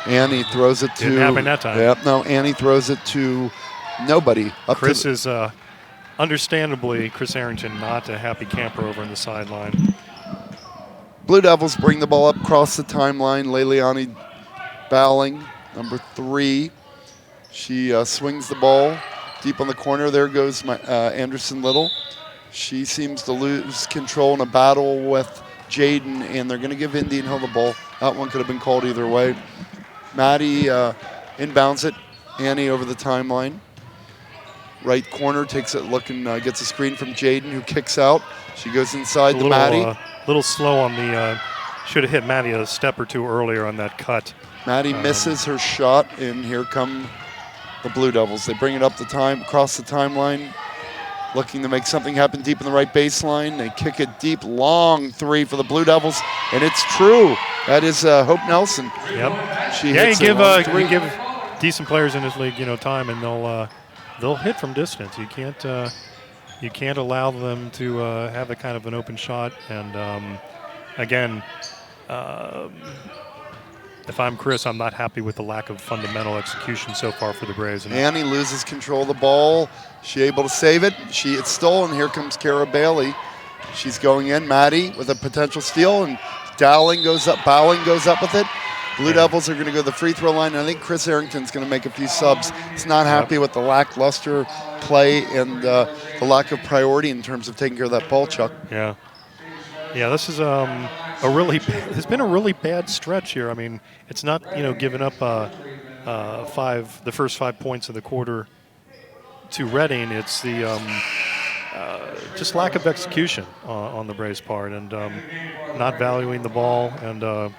Annie throws it to. Didn't happen that time. Yep, no, Annie throws it to nobody. Chris is understandably, Chris Arrington, not a happy camper over in the sideline. Blue Devils bring the ball up across the timeline. Leilani Bowling, number 3. She swings the ball deep on the corner. There goes Anderson Little. She seems to lose control in a battle with Jaden, and they're going to give Indian Hill the ball. That one could have been called either way. Maddie inbounds it. Annie over the timeline. Right corner takes it, gets a screen from Jaden, who kicks out. She goes inside to Maddie. A little slow on the. Should have hit Maddie a step or two earlier on that cut. Maddie misses her shot, and here come the Blue Devils. They bring it up across the timeline, looking to make something happen deep in the right baseline. They kick it deep, long 3 for the Blue Devils, and it's true. That is Hope Nelson. Yep. She hits you give give decent players in this league, time, and they'll hit from distance. You can't allow them to have a kind of an open shot. And again, if I'm Chris, I'm not happy with the lack of fundamental execution so far for the Braves. And Annie loses control of the ball. She able to save it. It's stolen. Here comes Kara Bailey. She's going in. Maddie with a potential steal, and Bowling goes up with it. Blue Devils are going to go to the free throw line. And I think Chris Arrington's going to make a few subs. He's not happy with the lackluster play and the lack of priority in terms of taking care of that ball, Chuck. Yeah, this is it's been a really bad stretch here. I mean, it's not giving up the first 5 points of the quarter to Reading. It's the just lack of execution on the Braves' part, and not valuing the ball. And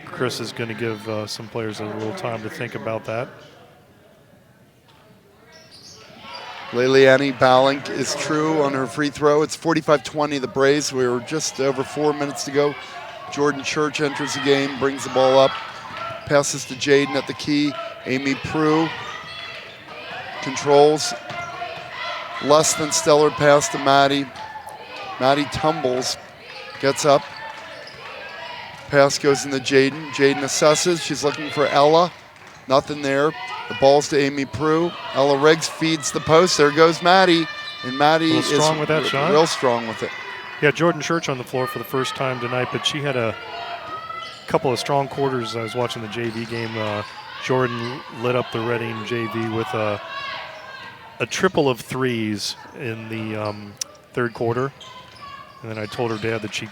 Chris is going to give some players a little time to think about that. Leilani Bowling is true on her free throw. It's 45-20, the Braves. We were just over 4 minutes to go. Jordan Church enters the game, brings the ball up, passes to Jaden at the key. Amy Prue controls. Less than stellar pass to Maddie. Maddie tumbles, gets up. Pass goes into Jaden. Jaden assesses. She's looking for Ella. Nothing there. The ball's to Amy Prue. Ella Riggs feeds the post. There goes Maddie. And Maddie is strong with that shot. Real strong with it. Yeah, Jordan Church on the floor for the first time tonight, but she had a couple of strong quarters. I was watching the JV game. Jordan lit up the Reading JV with a triple of threes in the third quarter. And then I told her dad that she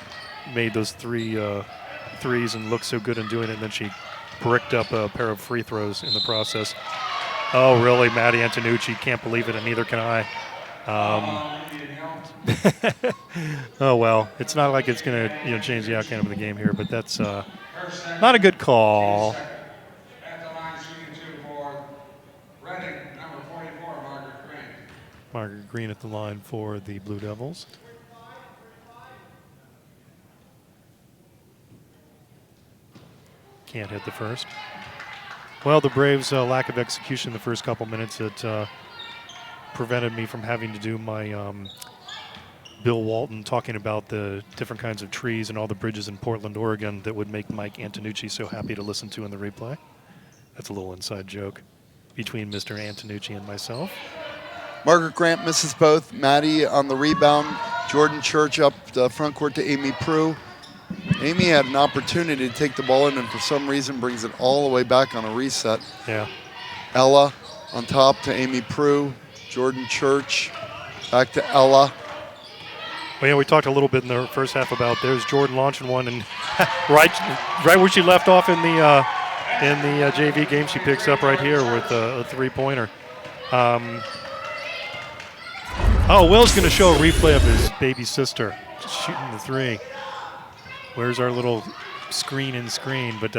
made those threes and looked so good in doing it, and then she bricked up a pair of free throws in the process. Oh, really, Maddie Antonucci? Can't believe it, and neither can I. Oh, well, it's not like it's going to change the outcome of the game here, but that's not a good call. At the line, shooting 2 for Reading, number 44, Margaret Green. Margaret Green at the line for the Blue Devils. Can't hit the first. Well, the Braves' lack of execution the first couple minutes, it prevented me from having to do my Bill Walton talking about the different kinds of trees and all the bridges in Portland, Oregon that would make Mike Antonucci so happy to listen to in the replay. That's a little inside joke between Mr. Antonucci and myself. Margaret Grant misses both. Maddie on the rebound. Jordan Church up the front court to Amy Prue. Amy had an opportunity to take the ball in and for some reason brings it all the way back on a reset. Yeah. Ella on top to Amy Prue. Jordan Church Back to Ella. Well, yeah, we talked a little bit in the first half about there's Jordan launching one, and right where she left off in the JV game, she picks up right here with a three-pointer. Will's going to show a replay of his baby sister just shooting the three. Where's our little screen? But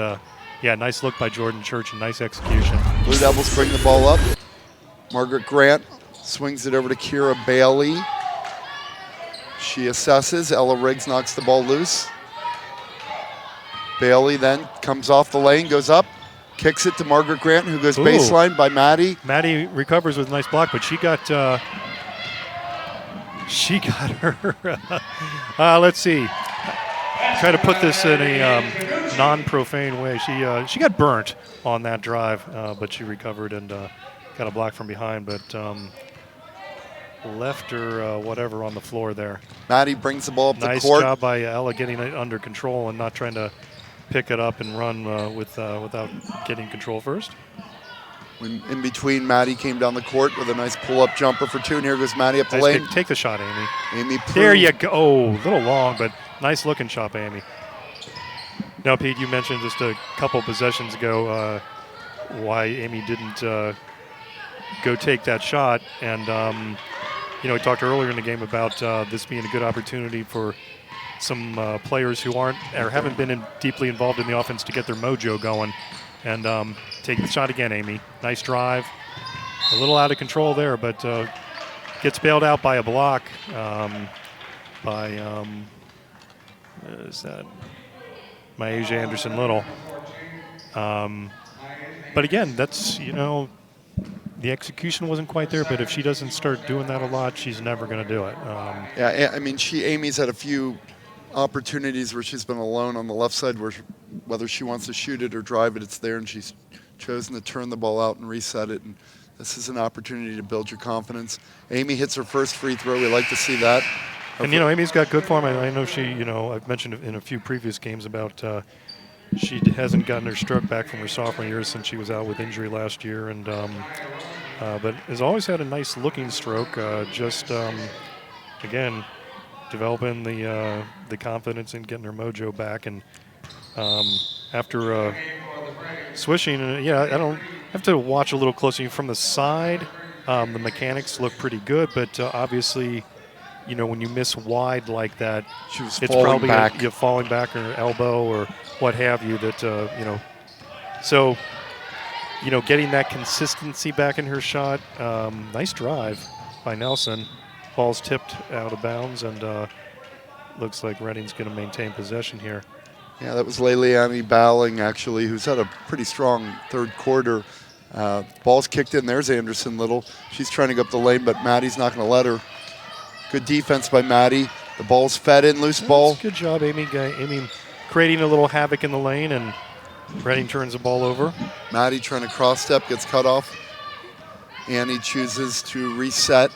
yeah, nice look by Jordan Church and nice execution. Blue Devils bring the ball up. Margaret Grant swings it over to Kira Bailey. She assesses. Ella Riggs knocks the ball loose. Bailey then comes off the lane, goes up, kicks it to Margaret Grant, who goes baseline by Maddie. Maddie recovers with a nice block, but she got her. Let's see. Try to put this in a non-profane way. She got burnt on that drive, but she recovered and got a block from behind, but left her whatever on the floor there. Maddie brings the ball up nice the court. Nice job by Ella getting it under control and not trying to pick it up and run without getting control first. In between, Maddie came down the court with a nice pull-up jumper for two, and here goes Maddie up the lane. Take the shot, Amy. Amy there you go. Oh, a little long, but nice looking shot by Amy. Now, Pete, you mentioned just a couple possessions ago why Amy didn't go take that shot, and we talked earlier in the game about this being a good opportunity for some players who aren't or haven't been deeply involved in the offense to get their mojo going. And take the shot again, Amy. Nice drive. A little out of control there, but gets bailed out by a block by is that Myasia Anderson-Little. But again, that's, the execution wasn't quite there, but if she doesn't start doing that a lot, she's never going to do it. Yeah, I mean, Amy's had a few opportunities where she's been alone on the left side, where whether she wants to shoot it or drive it, it's there, and she's chosen to turn the ball out and reset it. And this is an opportunity to build your confidence. Amy hits her first free throw. We like to see that. And Amy's got good form. I know she, I've mentioned in a few previous games about she hasn't gotten her stroke back from her sophomore year since she was out with injury last year, and but has always had a nice looking stroke. Again, developing the confidence and getting her mojo back, and after swishing, I don't have to watch a little closer from the side. The mechanics look pretty good, but obviously, when you miss wide like that, it's probably back. You're falling back or elbow or what have you. That so getting that consistency back in her shot. Nice drive by Nelson. Ball's tipped out of bounds, and looks like Reading's going to maintain possession here. Yeah, that was Leilani Bowling, actually, who's had a pretty strong third quarter. Ball's kicked in. There's Anderson-Little. She's trying to go up the lane, but Maddie's not going to let her. Good defense by Maddie. The ball's fed in, loose ball. Good job, Amy. Amy creating a little havoc in the lane, and Reading turns the ball over. Maddie trying to cross-step, gets cut off. Annie chooses to reset.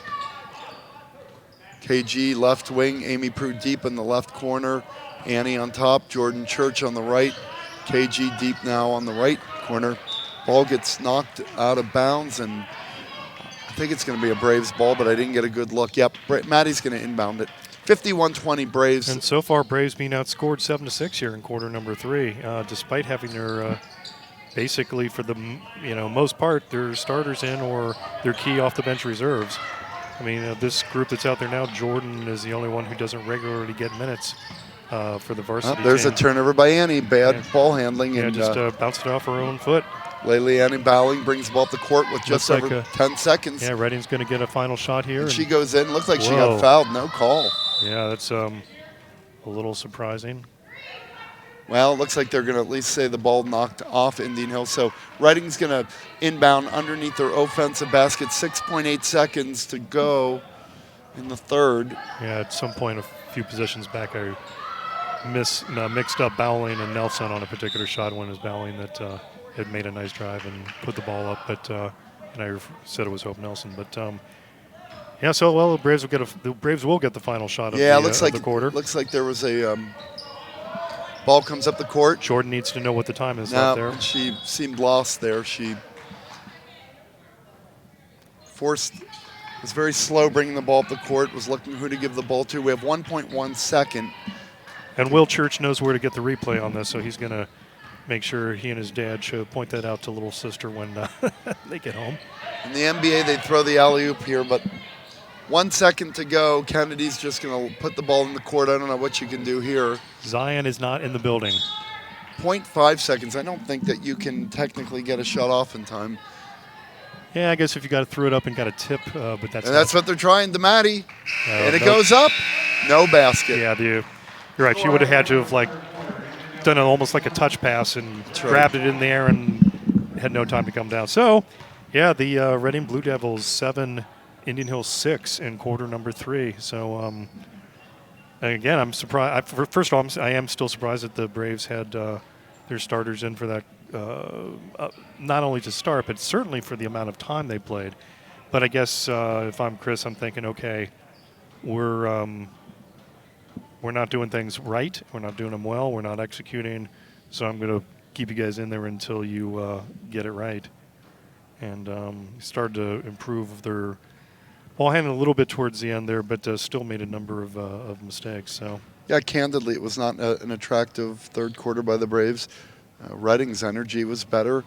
KG left wing, Amy Prue deep in the left corner. Annie on top, Jordan Church on the right. KG deep now on the right corner. Ball gets knocked out of bounds, and I think it's going to be a Braves ball, but I didn't get a good look. Yep, Maddie's going to inbound it. 51-20 Braves. And so far, Braves being outscored 7-6 here in quarter number 3, despite having their basically for the most part their starters in or their key off the bench reserves. I mean, this group that's out there now, Jordan is the only one who doesn't regularly get minutes for the varsity There's team. a turnover by Annie. Bad ball handling. Yeah, and just bounced it off her own foot. Annie Bowling brings the ball up the court with just over 10 seconds. Yeah, Reading's going to get a final shot here. And she goes in. Looks like she got fouled. No call. Yeah, that's a little surprising. Well, it looks like they're going to at least say the ball knocked off Indian Hill. So Reading's going to inbound underneath their offensive basket. 6.8 seconds to go in the third. Yeah, at some point a few possessions back, I mixed up Bowling and Nelson on a particular shot when it was Bowling that had made a nice drive and put the ball up, but and I said it was Hope Nelson. But yeah, so the Braves will get the final shot of the quarter. Looks like there was a ball comes up the court. Jordan needs to know what the time is left there. She seemed lost there. She forced was very slow bringing the ball up the court, was looking who to give the ball to. We have 1.1 second. And Will Church knows where to get the replay on this, so he's going to make sure he and his dad should point that out to little sister when they get home. In the NBA, they throw the alley-oop here, but 1 second to go. Kennedy's just going to put the ball in the court. I don't know what you can do here. Zion is not in the building. 0.5 seconds. I don't think that you can technically get a shot off in time. Yeah, I guess if you got to throw it up and got a tip, but that's what they're trying to Maddie. And it nope. goes up. No basket. Yeah, you're right. She would have had to have done almost like a touch pass and grabbed it in the air and had no time to come down. So, yeah, the Reading Blue Devils 7, Indian Hill 6 in quarter number 3. So, again, I'm surprised. First of all, I am still surprised that the Braves had their starters in for that. Not only to start, but certainly for the amount of time they played. But I guess if I'm Chris, I'm thinking, okay, we're not doing things right. We're not doing them well. We're not executing. So I'm going to keep you guys in there until you get it right. And started to improve their ball handling a little bit towards the end there, but still made a number of mistakes. So yeah, candidly, it was not an attractive third quarter by the Braves. Reading's energy was better.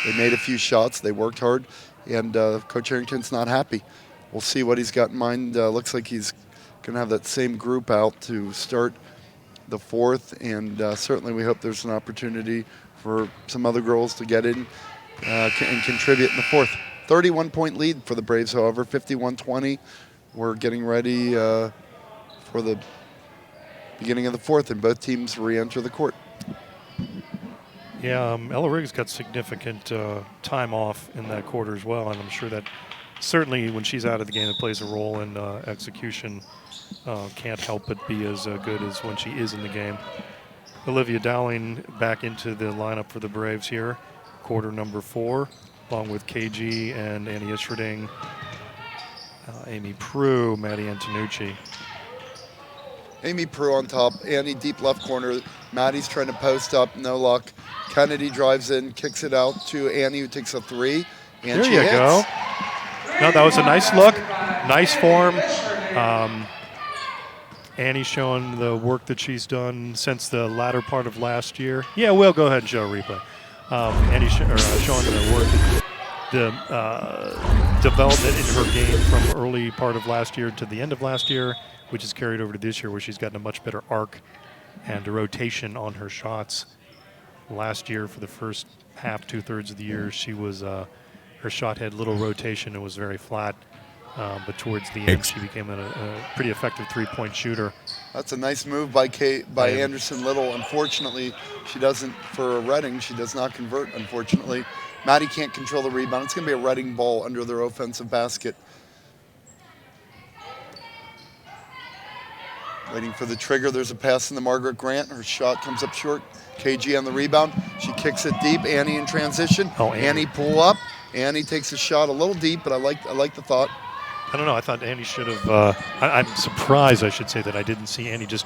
They made a few shots. They worked hard. And Coach Harrington's not happy. We'll see what he's got in mind. Looks like he's going to have that same group out to start the fourth. And certainly we hope there's an opportunity for some other girls to get in and contribute in the fourth. 31-point lead for the Braves, however, 51-20. We're getting ready for the beginning of the fourth, and both teams re-enter the court. Yeah, Ella Riggs got significant time off in that quarter as well, and I'm sure that certainly when she's out of the game, it plays a role in execution. Can't help but be as good as when she is in the game. Olivia Dowling back into the lineup for the Braves here, quarter number 4, along with KG and Annie Isherding, Amy Prue, Maddie Antonucci. Amy Prue on top, Annie deep left corner. Maddie's trying to post up, no luck. Kennedy drives in, kicks it out to Annie, who takes a 3. And there you go. No, that was a nice look, nice form. Annie showing the work that she's done since the latter part of last year. Yeah, we'll go ahead and show a replay. Annie showing the work, the development in her game from early part of last year to the end of last year, which is carried over to this year, where she's gotten a much better arc and a rotation on her shots. Last year, for the first half, 2/3 of the year, she was her shot had little rotation and was very flat. But towards the end, she became a pretty effective three-point shooter. That's a nice move by Anderson Little. Unfortunately, she doesn't, for Reading, she does not convert, unfortunately. Maddie can't control the rebound. It's going to be a Reading ball under their offensive basket. Waiting for the trigger. There's a pass in the Margaret Grant. Her shot comes up short. KG on the rebound. She kicks it deep. Annie in transition. Oh, Annie pull up. Annie takes a shot a little deep, but I like the thought. I don't know. I thought Annie should have. I'm surprised, I should say, that I didn't see Annie just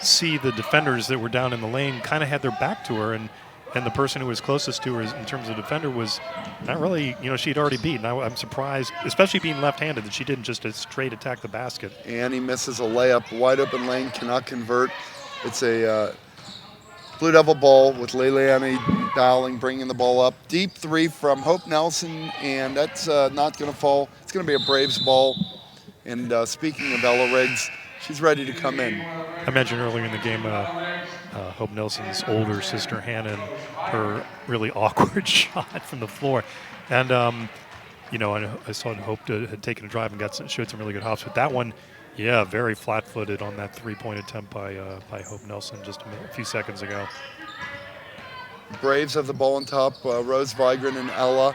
see the defenders that were down in the lane kind of had their back to her, and the person who was closest to her in terms of defender was not really, she'd already beaten. I'm surprised, especially being left-handed, that she didn't just straight attack the basket. Annie misses a layup, wide open lane, cannot convert. It's a Blue Devil ball with Leilani Dowling bringing the ball up. Deep 3 from Hope Nelson, and that's not going to fall. It's going to be a Braves ball. And speaking of Ella Riggs, she's ready to come in. I mentioned earlier in the game Hope Nelson's older sister, Hannah, and her really awkward shot from the floor. And, I saw Hope had taken a drive and showed some really good hops. But that one, yeah, very flat-footed on that three-point attempt by Hope Nelson just a few seconds ago. Braves have the ball on top. Rose Vigran and Ella.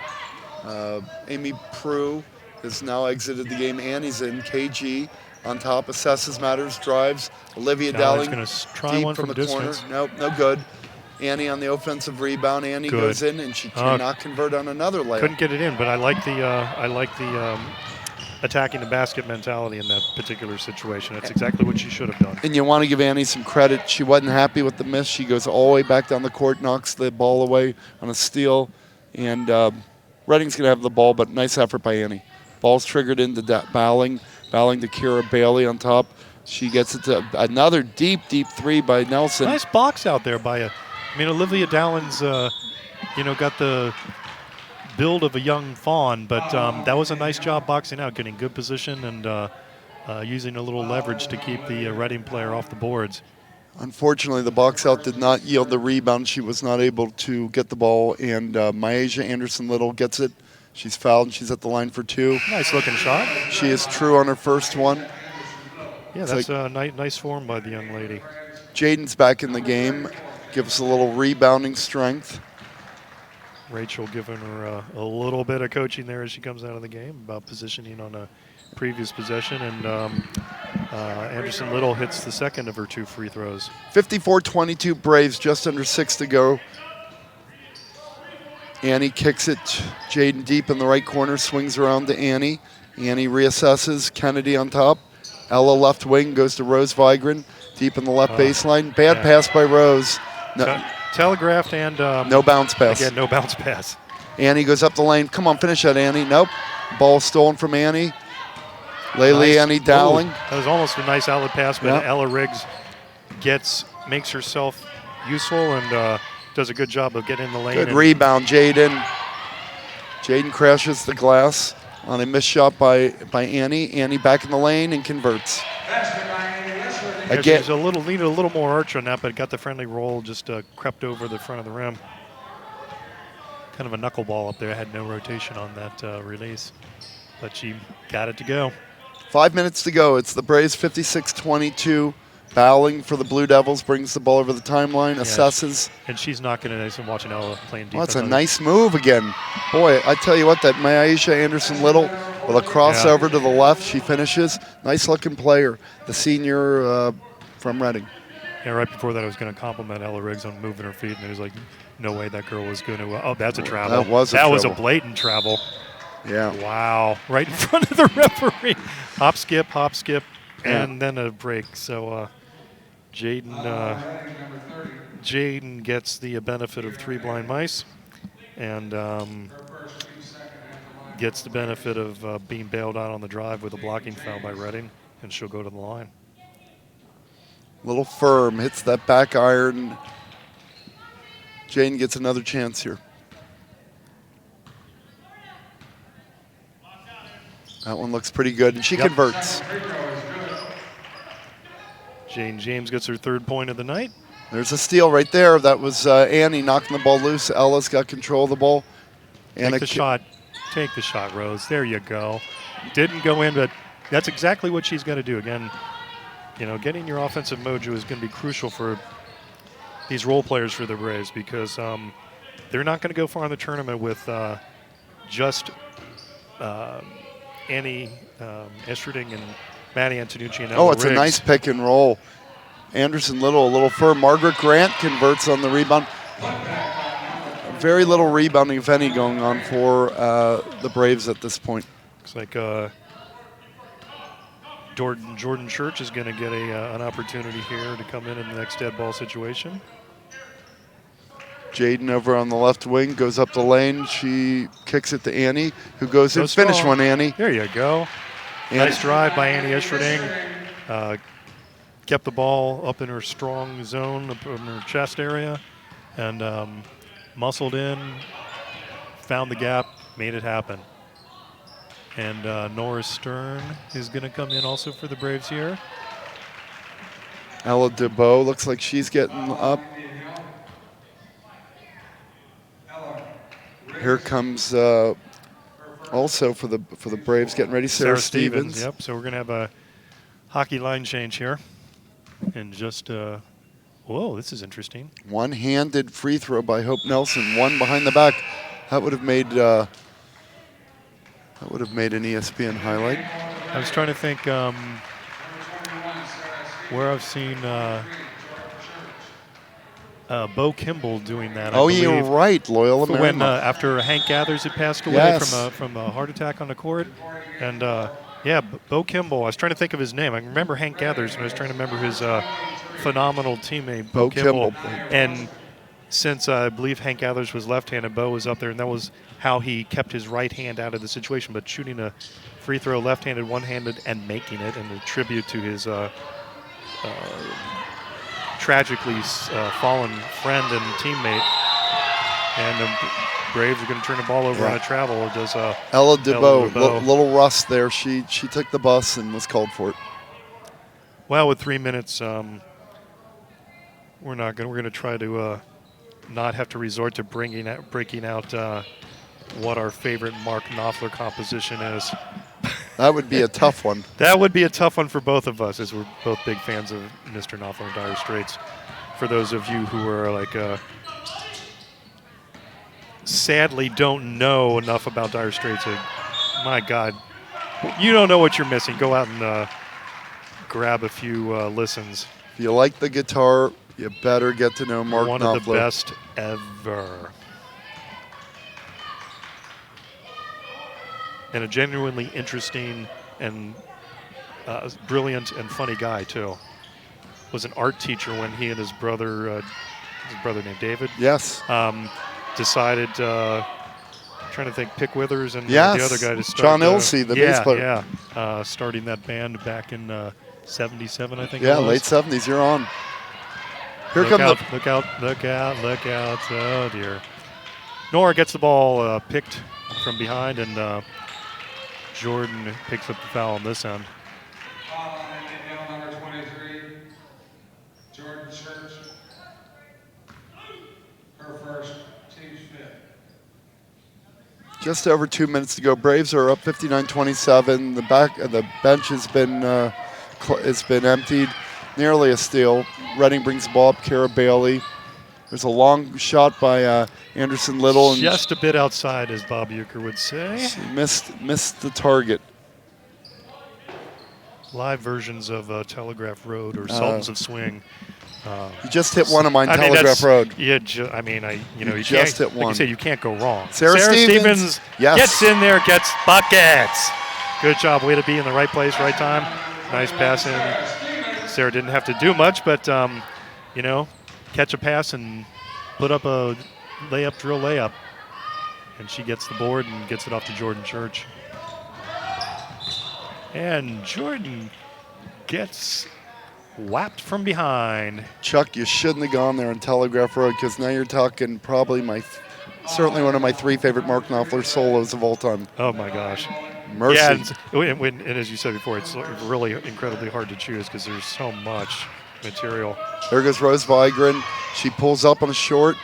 Amy Prue has now exited the game. Annie's in. KG on top, assesses matters, drives. Olivia Dowling going to try deep one from the distance. Corner. Nope, no good. Annie on the offensive rebound. Annie goes in, and she cannot convert on another layup. Couldn't get it in, but I like the attacking the basket mentality in that particular situation. That's exactly what she should have done. And you want to give Annie some credit. She wasn't happy with the miss. She goes all the way back down the court, knocks the ball away on a steal, and Reading's going to have the ball, but nice effort by Annie. Ball's triggered into Bowling. Bowling to Kira Bailey on top. She gets it to another deep three by Nelson. Nice box out there by Olivia Dowling's, got the build of a young fawn, but that was a nice job boxing out, getting good position and using a little leverage to keep the Reading player off the boards. Unfortunately, the box out did not yield the rebound. She was not able to get the ball, and Myasia Anderson-Little gets it. She's fouled, and she's at the line for 2. Nice looking shot. She is true on her first one. Yeah, that's a nice form by the young lady. Jaden's back in the game. Gives a little rebounding strength. Rachel giving her a little bit of coaching there as she comes out of the game about positioning on a previous possession, and Anderson-Little hits the second of her 2 free throws. 54-22 Braves, just under 6 to go. Annie kicks it. Jaden deep in the right corner, swings around to Annie. Annie reassesses. Kennedy on top. Ella left wing, goes to Rose Vigran. Deep in the left baseline. Bad pass by Rose. No. Telegraphed and no bounce pass. Again, no bounce pass. Annie goes up the lane. Come on, finish that, Annie. Nope. Ball stolen from Annie. Annie Dowling. That was almost a nice outlet pass, but Ella Riggs makes herself useful and does a good job of getting in the lane. Good rebound, Jaden. Jaden crashes the glass on a missed shot by Annie. Annie back in the lane and converts. Again, needed a little more arch on that, but got the friendly roll, just crept over the front of the rim. Kind of a knuckleball up there. Had no rotation on that release, but she got it to go. 5 minutes to go. It's the Braves 56-22. Bowling for the Blue Devils, brings the ball over the timeline, assesses. And she's not going to nice and watching Ella playing defense. Well, that's a nice move again. Boy, I tell you what, that Myasia Anderson-Little with a crossover to the left, she finishes. Nice looking player, the senior from Reading. Yeah, right before that I was going to compliment Ella Riggs on moving her feet, and it was like, no way that girl was going to. Oh, that's a travel. That was a blatant travel. Yeah. Wow. Right in front of the referee. Hop, skip, and then a break. So Jaden gets the benefit of 3 blind mice and gets the benefit of being bailed out on the drive with a blocking foul by Reading, and she'll go to the line. Little firm, hits that back iron. Jaden gets another chance here. That one looks pretty good, and she converts. Jane James gets her 3rd point of the night. There's a steal right there. That was Annie knocking the ball loose. Ella's got control of the ball. Take the shot. Take the shot, Rose. There you go. Didn't go in, but that's exactly what she's got to do. Again, getting your offensive mojo is going to be crucial for these role players for the Braves, because they're not going to go far in the tournament with just Annie Estrading and Maddie Antonucci and Ella Riggs. A nice pick and roll. Anderson-Little, a little firm. Margaret Grant converts on the rebound. Very little rebounding, if any, going on for the Braves at this point. Looks like Jordan Church is going to get an opportunity here to come in the next dead ball situation. Jaden over on the left wing, goes up the lane. She kicks it to Annie, who goes in. Finish one, Annie. There you go. Nice drive by Annie Estrading. Kept the ball up in her strong zone, up in her chest area, and muscled in, found the gap, made it happen. And Nora Stern is going to come in also for the Braves here. Ella DeBow looks like she's getting up. Here comes also for the Braves getting ready, Sarah Stevens. Yep. So we're going to have a hockey line change here, and just whoa, this is interesting. One-handed free throw by Hope Nelson. One behind the back. That would have made an ESPN highlight. I was trying to think where I've seen Bo Kimball doing that. Oh, you're right, Loyola Marymount. When after Hank Gathers had passed away from a heart attack on the court, and Bo Kimball. I was trying to think of his name. I remember Hank Gathers, and I was trying to remember his phenomenal teammate Bo Kimball. And since I believe Hank Athers was left-handed, Bo was up there, and that was how he kept his right hand out of the situation. But shooting a free throw left-handed, one-handed, and making it, and a tribute to his tragically fallen friend and teammate. And the Braves are going to turn the ball over on a travel. Or does Ella DeBow, little rust there. She took the bus and was called for it. Well, with 3 minutes, we're going to try to not have to resort to breaking out what our favorite Mark Knopfler composition is. That would be a tough one. That would be a tough one for both of us, as we're both big fans of Mr. Knopfler and Dire Straits. For those of you who are like, sadly don't know enough about Dire Straits, my God, you don't know what you're missing. Go out and grab a few listens. If you like the guitar, you better get to know Mark Knopfler. One of the best ever. And a genuinely interesting and brilliant and funny guy, too. Was an art teacher when he and his brother named David. Yes. Decided, trying to think, Pick Withers and yes. the other guy to start. John Ilsey, the bass player. Yeah, starting that band back in 77, I think. Yeah, late 70s. You're on. Here Look out. Oh, dear. Nora gets the ball picked from behind, and Jordan picks up the foul on this end. Foul on number 23, Jordan Church. Her first, team's fifth. Just over 2 minutes to go. Braves are up 59-27. The bench has been it's been emptied. Nearly a steal. Reading brings the ball up. Kara Bailey. There's a long shot by Anderson Little. And just a bit outside, as Bob Euchre would say. She missed the target. Live versions of Telegraph Road or Sultans of Swing. You just hit one of mine, Telegraph Road. Yeah, you just can't, hit one. Like you said, you can't go wrong. Sarah Stevens gets in there, gets buckets. Good job, way to be in the right place, right time. Nice pass in. Sarah didn't have to do much, but catch a pass and put up a drill layup. And she gets the board and gets it off to Jordan Church. And Jordan gets whapped from behind. Chuck, you shouldn't have gone there on Telegraph Road, because now you're talking probably certainly one of my three favorite Mark Knopfler solos of all time. Oh, my gosh. Mercy. Yeah, and as you said before, it's really incredibly hard to choose because there's so much material. There goes Rose Vigran. She pulls up on a short,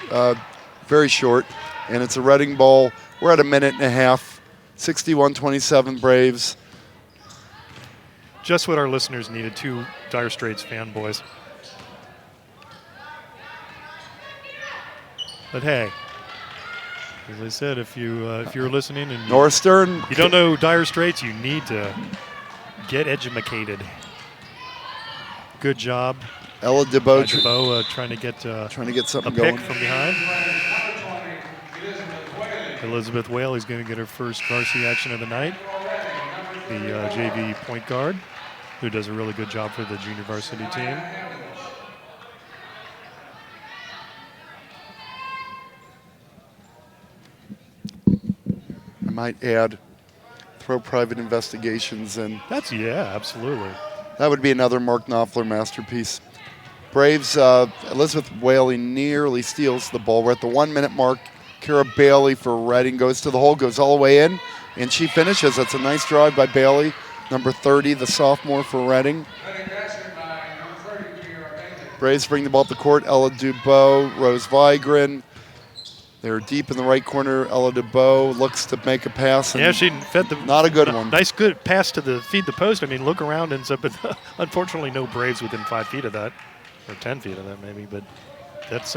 very short, and it's a Reading ball. We're at a minute and a half. 61-27 Braves. Just what our listeners needed, two Dire Straits fanboys. But hey, as I said, if you're listening and Nora Stern, you don't know Dire Straits, you need to get edumacated. Good job, Ella DeBow, trying to get something a going pick from behind. Elizabeth Whaley's going to get her first varsity action of the night. The JV point guard, who does a really good job for the junior varsity team. I might add, throw private investigations in. Absolutely. That would be another Mark Knopfler masterpiece. Braves, Elizabeth Whaley nearly steals the ball. We're at the 1 minute mark. Kara Bailey for Reading goes to the hole, goes all the way in, and she finishes. That's a nice drive by Bailey. Number 30, the sophomore for Reading. Braves bring the ball up the court. Ella DeBow, Rose Vigran. They're deep in the right corner. Ella DeBow looks to make a pass. Yeah, she fed the not a good one. Nice, good pass to feed the post. I mean, look around and stuff, but unfortunately, no Braves within 5 feet of that, or 10 feet of that maybe. But that's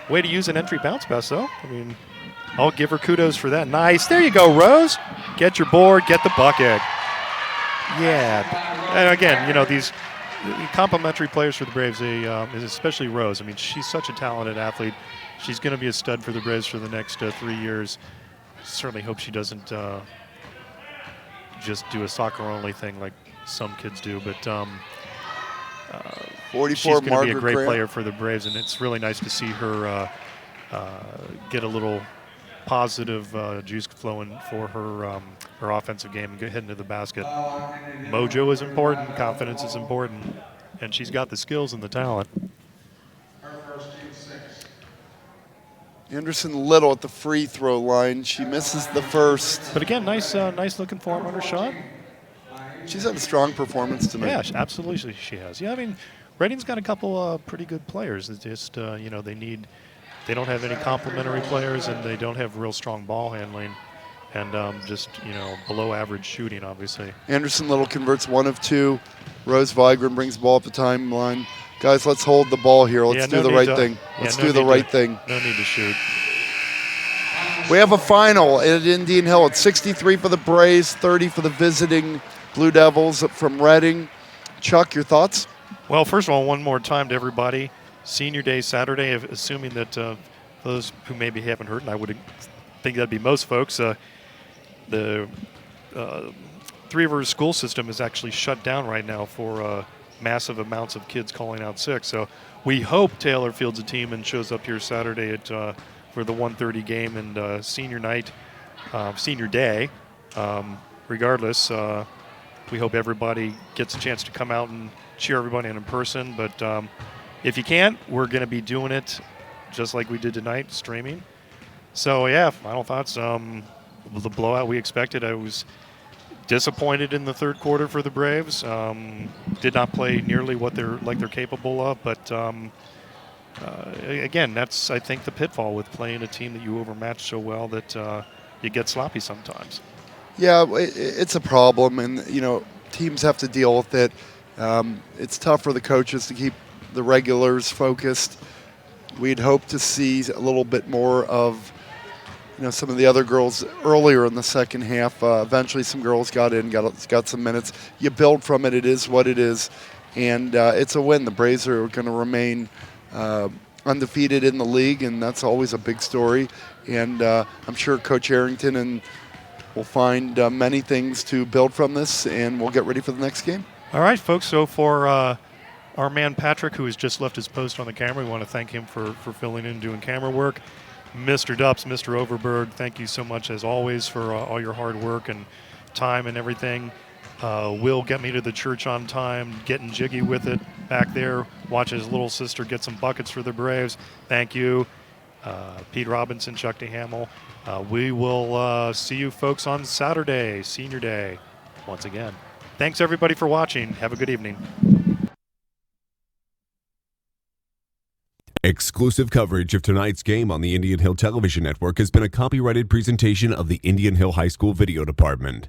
way to use an entry bounce pass, though. I mean, I'll give her kudos for that. Nice. There you go, Rose. Get your board. Get the bucket. Yeah. And again, these complimentary players for the Braves, especially Rose. I mean, she's such a talented athlete. She's going to be a stud for the Braves for the next 3 years. Certainly hope she doesn't just do a soccer-only thing like some kids do. But 44, she's going to be a Margaret great Grant. player for the Braves, and it's really nice to see her get a little positive juice flowing for her offensive game and get hitting to the basket. Mojo is important, confidence is important, and she's got the skills and the talent. Anderson Little at the free throw line. She misses the first. But again, nice looking form on her shot. She's had a strong performance tonight. Yeah, absolutely she has. Yeah, I mean, Reading's got a couple pretty good players. It's just they don't have any complementary players, and they don't have real strong ball handling, and just below average shooting, obviously. Anderson Little converts 1 of 2. Rose Vigran brings the ball up the timeline. Guys, let's hold the ball here. Let's do the right thing. Let's do the right thing. No need to shoot. We have a final at Indian Hill. It's 63 for the Braves, 30 for the visiting Blue Devils from Reading. Chuck, your thoughts? Well, first of all, one more time to everybody. Senior Day Saturday, assuming that those who maybe haven't heard, and I would think that'd be most folks, the Three Rivers school system is actually shut down right now for massive amounts of kids calling out sick. So we hope Taylor fields a team and shows up here Saturday for the 1:30 game and senior night, senior day. Regardless, we hope everybody gets a chance to come out and cheer everybody in person. But if you can't, we're going to be doing it just like we did tonight, streaming. So yeah, final thoughts. The blowout we expected. I was disappointed in the third quarter for the Braves. Did not play nearly what they're capable of, but again, that's I think the pitfall with playing a team that you overmatch so well that you get sloppy sometimes. Yeah, it's a problem, and teams have to deal with it. It's tough for the coaches to keep the regulars focused. We'd hope to see a little bit more of some of the other girls earlier in the second half. Eventually some girls got in, got some minutes. You build from it. It is what it is. And it's a win. The Braves are going to remain undefeated in the league, and that's always a big story. And I'm sure Coach Arrington will find many things to build from this, and we'll get ready for the next game. All right, folks. So for our man Patrick, who has just left his post on the camera, we want to thank him for filling in and doing camera work. Mr. Dupps, Mr. Overberg, thank you so much as always for all your hard work and time and everything. Will get me to the church on time, getting jiggy with it back there, watch his little sister get some buckets for the Braves. Thank you. Pete Robinson, Chuck DeHamill. We will see you folks on Saturday, Senior Day, once again. Thanks everybody for watching. Have a good evening. Exclusive coverage of tonight's game on the Indian Hill Television Network has been a copyrighted presentation of the Indian Hill High School Video Department.